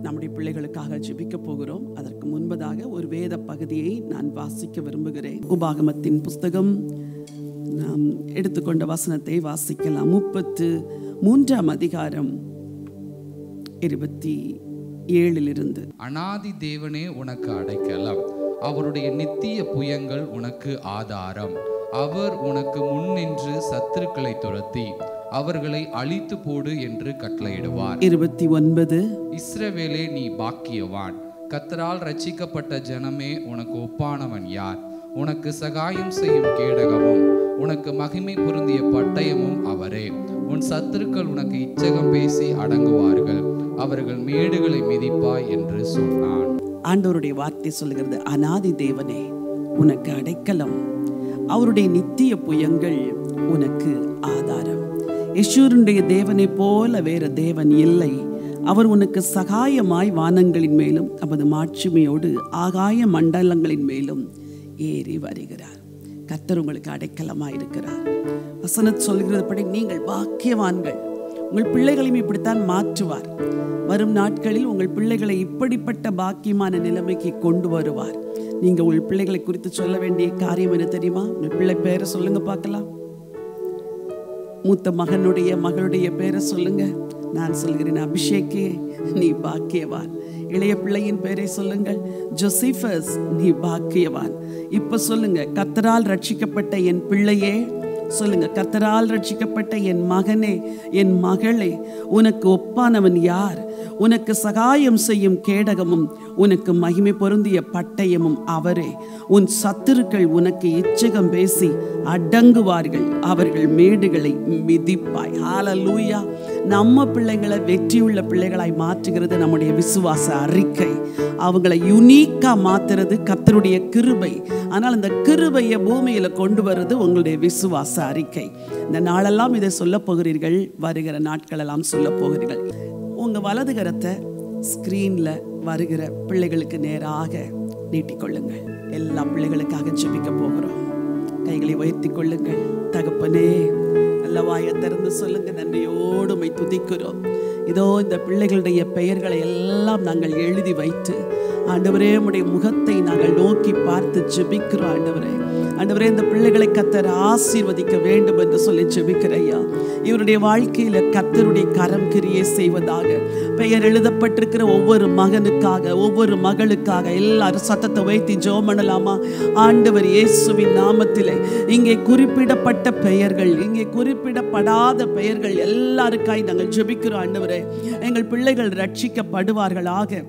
நம்முடைய பிள்ளைகளுக்காக ஜெபிக்க போகிறோம். அதற்கு முன்பதாக ஒரு வேத பகுதியை நான் வாசிக்க விரும்புகிறேன். உபாகமத்தின் புஸ்தகம் நாம் எடுத்துக்கொண்ட வசனத்தை வாசிக்கலாம். 33ஆம் அதிகாரம் 27 அநாதி தேவனே உனக்கு அடைக்கலம், அவருடைய நித்திய புயங்கள் உனக்கு ஆதாரம். அவர் உனக்கு முன் நின்று சத்துருக்களை துரத்தி அவர்களை அழித்து போடு என்று கட்டளையிடுவார். 29 இஸ்ரவேலே நீ பாக்கியவான், கர்த்தரால் ரட்சிக்கப்பட்ட ஜனமே உனக்கு ஒப்பானவன் யார்? உனக்கு சகாயம் செய்யும் கேடகமும் உனக்கு மகிமை பொருந்திய பட்டயமும் அவரே. உன் சத்துருக்கள் உனக்கு இச்சகம் பேசி அடங்குவார்கள், அவர்கள் மேடுகளை மிதிப்பாய் என்று சொன்னான். ஆண்டவருடைய வார்த்தை சொல்லுகிறது, அநாதி தேவனே உனக்கு அடைக்கலம், அவருடைய நித்திய புயங்கள் உனக்கு ஆதாரம். யெஷூருடைய தேவனை போல வேற தேவன் இல்லை. அவர் உனக்கு சகாயமாய் வானங்களின் மேலும் தமது மாட்சிமையோடு ஆகாய மண்டலங்களின் மேலும் ஏறி வருகிறார். கர்த்தர் உங்களுக்கு அடைக்கலமாய் இருக்கிறார். வசனம் சொல்கிறதுபடி நீங்கள் பாக்கியவான்கள். உங்கள் பிள்ளைகளையும் இப்படித்தான் மாற்றுவார். வரும் நாட்களில் உங்கள் பிள்ளைகளை இப்படிப்பட்ட பாக்கியமான நிலைமைக்கு கொண்டு வருவார். நீங்கள் உங்கள் பிள்ளைகளை குறித்து சொல்ல வேண்டிய காரியம் என்ன தெரியுமா? உங்கள் பிள்ளை பேரை சொல்லுங்க பார்க்கலாம். மூத்த மகனுடைய மகளுடைய பேரை சொல்லுங்க. நான் சொல்கிறேன், அபிஷேக்கே நீ பாக்கியவான். இளைய பிள்ளையின் பேரை சொல்லுங்கள், ஜோசிஃபஸ் நீ பாக்கியவான். இப்ப சொல்லுங்க, கர்த்தரால் ரட்சிக்கப்பட்ட என் பிள்ளையே சொல்லுங்க, கர்த்தரால் ரட்சிக்கப்பட்ட என் மகனே, என் மகளே, உனக்கு ஒப்பானவன் யார்? உனக்கு சகாயம் செய்யும் கேடகமும் உனக்கு மகிமை பொருந்திய பட்டயமும் அவரே. உன் சத்துருக்கள் உனக்கு இச்சகம் பேசி அடங்குவார்கள், அவர்கள் மேடுகளை மிதிப்பாய். ஹல்லேலூயா. நம்ம பிள்ளைங்களை வெற்றியுள்ள பிள்ளைகளாய் மாற்றுகிறது நம்முடைய விசுவாச அறிக்கை. அவங்களை யுனிக்கா மாத்துறது கர்த்தருடைய கிருபை. ஆனால் அந்த கிருபையை பூமியில கொண்டு வருது உங்களுடைய விசுவாச அறிக்கை. இந்த நாளெல்லாம் இதை சொல்ல போகிறீர்கள், வருகிற நாட்கள் எல்லாம் சொல்ல போகிறீர்கள். உங்க வலது கரத்தை ஸ்கிரீன்ல வருகிற பிள்ளைகளுக்கு நேராக நீட்டிக்கொள்ளுங்கள். எல்லா பிள்ளைகளுக்காக ஜெபிக்க போகிறோம். கைகளை உயர்த்தி கொள்ளுங்கள். தகப்பனே, நல்ல வாயை திறந்து சொல்லுங்க, நன்றியோடு உம்மை துதிக்கிறோம். இதோ இந்த பிள்ளைகளுடைய பெயர்களை எல்லாம் நாங்கள் எழுதி வைத்து ஆண்டவரே உம்முடைய முகத்தை நாங்கள் நோக்கி பார்த்து ஜெபிக்கிறோம். ஆண்டவரே இந்த பிள்ளைகளை கர்த்தர் ஆசீர்வதிக்க வேண்டும் என்று சொல்லி ஜெபிக்கிறையா. இவருடைய வாழ்க்கையில கர்த்தருடைய கரம் கிரியை செய்வதாக. பெயர் எழுதப்பட்டிருக்கிற ஒவ்வொரு மகனுக்காக, ஒவ்வொரு மகளுக்காக எல்லாரும் சத்தத்தை வைத்து ஜெபம் பண்ணலாமா? ஆண்டவர் இயேசுவின் நாமத்திலே இங்கே குறிப்பிடப்பட்ட பெயர்கள், இங்கே குறிப்பிடப்படாத பெயர்கள் எல்லாருக்காய் நாங்கள் ஜெபிக்கிறோம். ஆண்டவரே, எங்கள் பிள்ளைகள் ரட்சிக்கப்படுவார்களாக,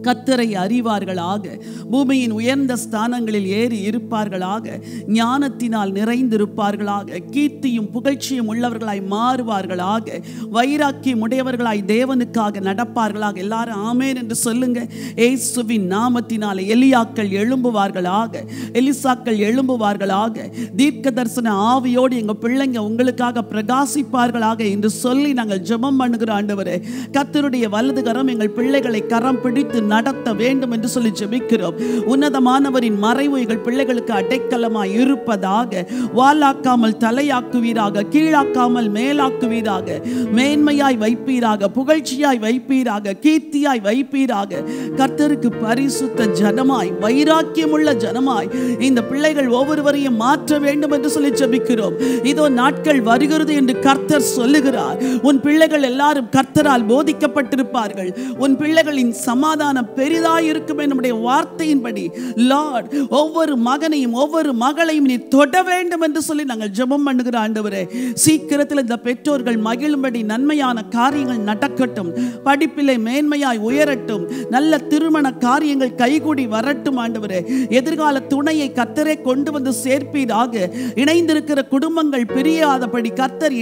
கர்த்தரை அறிவார்களாக, பூமியின் உயர்ந்த ஸ்தானங்களில் ஏறி இருப்பார்களாக, ஞானத்தினால் நிறைந்திருப்பார்களாக, கீர்த்தியும் புகழ்ச்சியும் உள்ளவர்களாய் மாறுவார்களாக, வைராக்கியம் உடையவர்களாய் தேவனுக்காக நடப்பார்களாக. எல்லாரும் ஆமென் என்று சொல்லுங்க. இயேசுவின் நாமத்தினாலே எலியாக்கள் எழும்புவார்களாக, எலிசாக்கள் எழும்புவார்களாக, தீர்க்க தரிசன ஆவியோடு எங்க பிள்ளைங்க உங்களுக்காக பிரகாசிப்பார்களாக என்று சொல்லி நாங்கள் ஜெபம் பண்ணுகிறோம். ஆண்டவரே, கர்த்தருடைய வலது கரம் எங்கள் பிள்ளைகளை கரம் பிடித்து நடத்த வேண்டும் என்று சொல்லி ஜெபிக்கிறோம். உன்னதமானவரின் மறைவு எங்கள் பிள்ளைகளுக்கு அடைக்கலமாய் இருப்பதாக. வாளாக்காமல் தலையாக்குவீராக, கீழாக்காமல் மேலாக்குவீராக, மேன்மையாய் வைப்பீராக, புகழ்ச்சியாய் வைப்பீராக, கீர்த்தியாய் வைப்பீராக. கர்த்தருக்கு பரிசுத்த ஜனமாய், வைராக்கியமுள்ள ஜனமாய் இந்த பிள்ளைகள் ஒவ்வொருவரையும் மாற்ற வேண்டும் என்று சொல்லி ஜெபிக்கிறோம். இதோ நாட்கள் வருகிறது என்று கர்த்தர் சொல்லுகிறார். உன் பிள்ளைகள் எல்லாரும் கர்த்தரால் போதிக்கப்பட்டிருப்பார்கள். உன் பிள்ளைகளின் சமாதானம் பெரிதாய் இருக்கும் என்னுடைய வார்த்தையின்படி லார்ட் ஒவ்வொரு மகனையும் ஒவ்வொரு மகளையும் நீ தொட வேண்டும் என்று சொல்லி நாங்கள் ஜெபம் பண்ணுகிற ஆண்டவரே, சீக்கிரத்தில் இந்த பெற்றோர்கள் மகிழும்படி நன்மையான காரியங்கள் நடக்கட்டும், படிப்பிலே மேன்மையாய் உயரட்டும், நல்ல திருமண காரியங்கள் கைகூடி வரட்டும். ஆண்டவரே, எதிர்கால துணையை கர்த்தரே கொண்டு வந்து சேர்ப்பீராக. இணைந்திருக்கிற குடும்பங்கள் பிரியாதபடி கர்த்தர்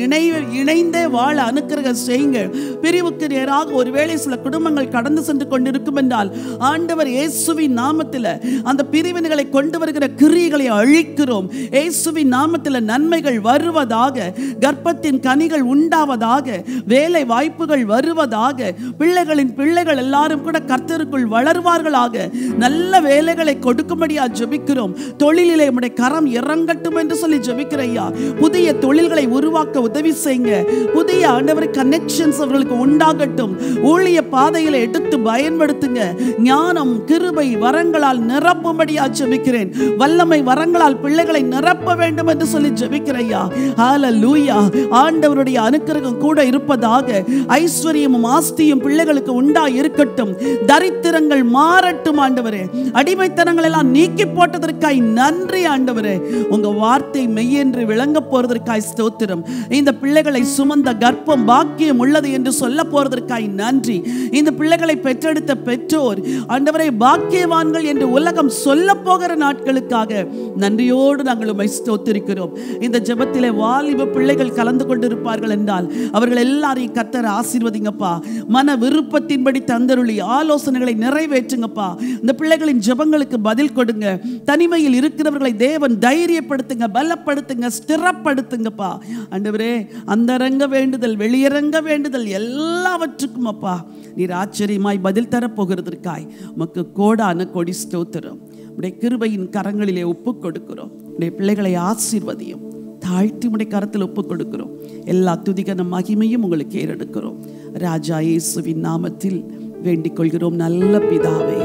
இணைந்தே வாழ அனுக்கிரகம் செய்யுங்க. பிரிவுக்கு நேராக ஒருவேளை சில குடும்பங்கள் கடந்து சென்று கொண்டிருக்கும் என்றால் ஆண்டவர் இயேசுவின் நாமத்தில் அந்த பிரிவினைகளை கொண்டு வருகிற கிரியைகளை அழிக்கிறோம். இயேசுவின் நாமத்தில் நன்மைகள் வருவதாக, கர்ப்பத்தின் கனிகள் உண்டாவதாக, வேலை வாய்ப்புகள் வருவதாக, பிள்ளைகள் எல்லாரும் கூட கர்த்தருக்குள் வளர்வார்களாக. நல்ல வேலைகளை கொடுக்கும்படியா ஜெபிக்கிறோம். தொழிலிலே உம்முடைய கரம் இறங்கட்டும் என்று சொல்லி ஜெபிக்கிறையா. புதிய தொழில்களை உருவாக்க உதவி செய்யுங்க. புதிய ஆண்டவர் கனெக்ஷன்ஸ் அவர்களுக்கு உண்டாகட்டும். ஊழிய பாதையில எடுத்து பயன்படுத்துங்க. ஞானம் கிருபை வரங்களால் நிரப்பும்படியா ஜெபிக்கிறேன். வல்லமை வரங்களால் பிள்ளைகளை நிரப்ப வேண்டும் என்று சொல்லி ஜெபிக்கிறையா. ஹல்லேலூயா. ஆண்டவருடைய அனுக்கிரகம் கூட இருப்பதாக. ஐஸ்வர்யமும் ஆஸ்தியும் பிள்ளைகளுக்கு உண்டா இருக்கட்டும். தரித்திரங்கள் மாறட்டும். ஆண்டவரே, அடிமைத்தனங்கள் எல்லாம் நீக்கி போட்டதற்காய் நன்றி. ஆண்டவரே, உங்க வார்த்தை மெய்யென்று விளங்க போறதற்காய் ஸ்தோத்திரம். இந்த பிள்ளைகளை சுமந்த கர்ப்பம் பாக்கியம் உள்ளது என்று சொல்ல போறதற்காய் நன்றி. இந்த பிள்ளைகளை பெற்றெடுத்த பெற்றோர் ஆண்டவரே பாக்கியவான்கள் என்று உலகம் சொல்ல போகிற நாட்களுக்காக நன்றியோடு நாங்கள் உம்மை ஸ்தோத்திரிக்கிறோம். இந்த ஜெபத்திலே வாலிப பிள்ளைகள் கலந்து கொண்டிருப்பார்கள் என்றால் அவர்கள் எல்லாரையும் கர்த்தர் ஆசீர்வதிங்கப்பா. மன விருப்பத்தின்படி தந்தருளி ஆலோசனைகளை நிறைவேற்றுங்கப்பா. இந்த பிள்ளைகளின் ஜெபங்களுக்கு பதில் கொடுங்க. தனிமையில் இருக்கிறவர்களை தேவன் தைரியப்படுத்துங்க, பலப்படுத்துங்க, ஸ்திரப்படுத்துங்கப்பா. ஆண்டவரே, அந்தரங்க வேண்டுதல் வெளியரங்க வேண்டுதல் எல்லாவற்றுக்கும் அப்பா நீர் ஆச்சரியமாய் பதில் தரப்போகிறதற்காய் உமக்கு கோடான கொடி ஸ்தோத்திரம். உடைய கிருபையின் கரங்களிலே ஒப்பு கொடுக்கிறோம். உடைய பிள்ளைகளை ஆசீர்வதியும். தாழ்த்தி உடைய கரத்தில் ஒப்பு கொடுக்கிறோம். எல்லா துதிகன மகிமையும் உங்களுக்கு ஏறெடுக்கிறோம். ராஜா இயேசுவின் நாமத்தில் வேண்டிக் கொள்கிறோம் நல்ல பிதாவே.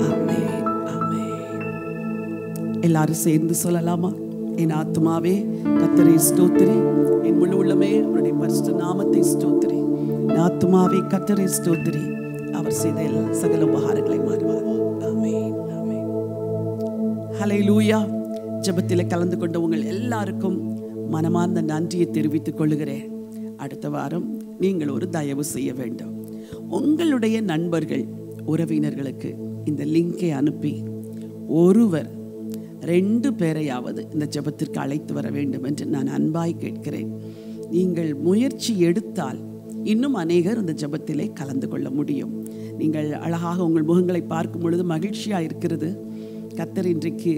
ஆமென், ஆமென். எல்லாரும் சேர்ந்து சொல்லலாமா? என் ஆத்துமாவே கர்த்தரை ஸ்தோத்திரி, என் முழு உள்ளமே அவருடைய பரிசுத்த நாமத்தை ஸ்தோத்திரி. என் ஆத்துமாவே கர்த்தரை ஸ்தோத்திரி, அவர் செய்த எல்லா சகல உபகாரங்களை மாறுவார். ஆமென், ஆமென். ஹல்லேலூயா. ஜெபத்தில் கலந்து கொண்ட உங்கள் எல்லாருக்கும் மனமார்ந்த நன்றியை தெரிவித்துக் கொள்கிறேன். அடுத்த வாரம் நீங்கள் ஒரு தயவு செய்ய வேண்டும். உங்களுடைய நண்பர்கள் உறவினர்களுக்கு இந்த லிங்கை அனுப்பி ஒருவர் 2 பேரையாவது இந்த ஜெபத்திற்கு அழைத்து வர வேண்டும் என்று நான் அன்பாய் கேட்கிறேன். நீங்கள் முயற்சி எடுத்தால் இன்னும் அநேகர் இந்த ஜெபத்திலே கலந்து கொள்ள முடியும். நீங்கள் அழகாக உங்கள் முகங்களை பார்க்கும் பொழுது மகிழ்ச்சியாக இருக்கிறது. கர்த்தர் இன்றைக்கு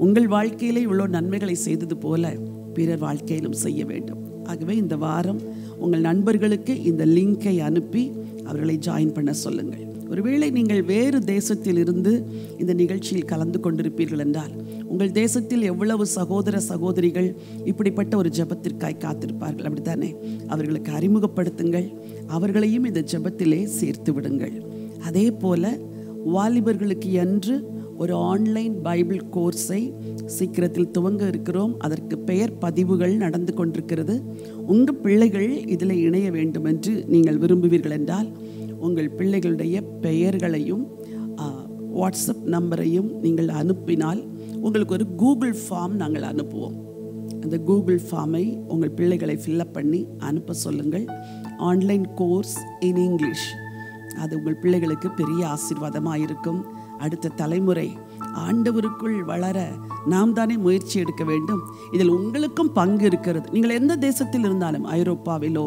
உங்கள் வாழ்க்கையிலே இவ்வளோ நன்மைகளை செய்தது போல பிறர் வாழ்க்கையிலும் செய்ய வேண்டும். ஆகவே இந்த வாரம் உங்கள் நண்பர்களுக்கு இந்த லிங்கை அனுப்பி அவர்களை ஜாயின் பண்ண சொல்லுங்கள். ஒருவேளை நீங்கள் வேறு தேசத்தில் இருந்து இந்த நிகழ்ச்சியில் கலந்து கொண்டிருப்பீர்கள் என்றால், உங்கள் தேசத்தில் எவ்வளவு சகோதர சகோதரிகள் இப்படிப்பட்ட ஒரு ஜெபத்திற்காய் காத்திருப்பார்கள், அப்படித்தானே? அவர்களுக்கு அறிமுகப்படுத்துங்கள், அவர்களையும் இந்த ஜெபத்திலே சேர்த்து விடுங்கள். அதே போல வாலிபர்களுக்கு என்று ஒரு ஆன்லைன் பைபிள் கோர்ஸை சீக்கிரத்தில் துவங்க இருக்கிறோம். அதற்கு பெயர் பதிவுகள் நடந்து கொண்டிருக்கிறது. உங்கள் பிள்ளைகள் இதில் இணைய வேண்டும் என்று நீங்கள் விரும்புவீர்கள் என்றால், உங்கள் பிள்ளைகளுடைய பெயர்களையும் வாட்ஸ்அப் நம்பரையும் நீங்கள் அனுப்பினால் உங்களுக்கு ஒரு கூகுள் ஃபார்ம் நாங்கள் அனுப்புவோம். அந்த கூகுள் ஃபார்மை உங்கள் பிள்ளைகளை ஃபில்லப் பண்ணி அனுப்ப சொல்லுங்கள். Online course in English. அது உங்கள் பிள்ளைகளுக்கு பெரிய ஆசீர்வாதமாக இருக்கும். அடுத்த தலைமுறை ஆண்டவருக்குள் வளர நாம் தானே முயற்சி எடுக்க வேண்டும். இதில் உங்களுக்கும் பங்கு இருக்கிறது. நீங்கள் எந்த தேசத்தில் இருந்தாலும், ஐரோப்பாவிலோ,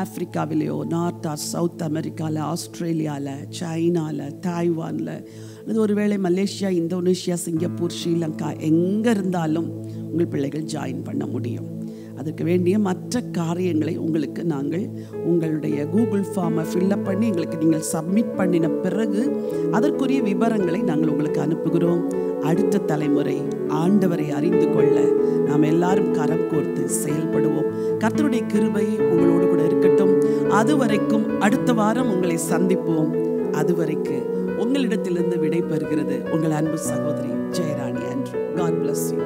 ஆப்பிரிக்காவிலேயோ, நார்த் ஆர் சவுத் அமெரிக்காவில், ஆஸ்திரேலியாவில், சைனாவில், தாய்வானில், அல்லது ஒருவேளை மலேசியா, இந்தோனேஷியா, சிங்கப்பூர், ஸ்ரீலங்கா, எங்கே இருந்தாலும் உங்கள் பிள்ளைகள் ஜாயின் பண்ண முடியும். அதற்கு வேண்டிய மற்ற காரியங்களை உங்களுக்கு நாங்கள் உங்களுடைய கூகுள் ஃபார்மை ஃபில்லப் பண்ணி எங்களுக்கு நீங்கள் சப்மிட் பண்ணின பிறகு அதற்குரிய விவரங்களை நாங்கள் உங்களுக்கு அனுப்புகிறோம். அடுத்த தலைமுறை ஆண்டவரை அறிந்து கொள்ள நாம் எல்லாரும் கரம் கோர்த்து செயல்படுவோம். கர்த்தருடைய கிருபை உங்களோடு கூட இருக்கட்டும். அதுவரைக்கும் அடுத்த வாரம் உங்களை சந்திப்போம். அதுவரைக்கு உங்களிடத்திலிருந்து விடை பெறுகிறது உங்கள் அன்பு சகோதரி ஜெயராணி. அன்று God bless you.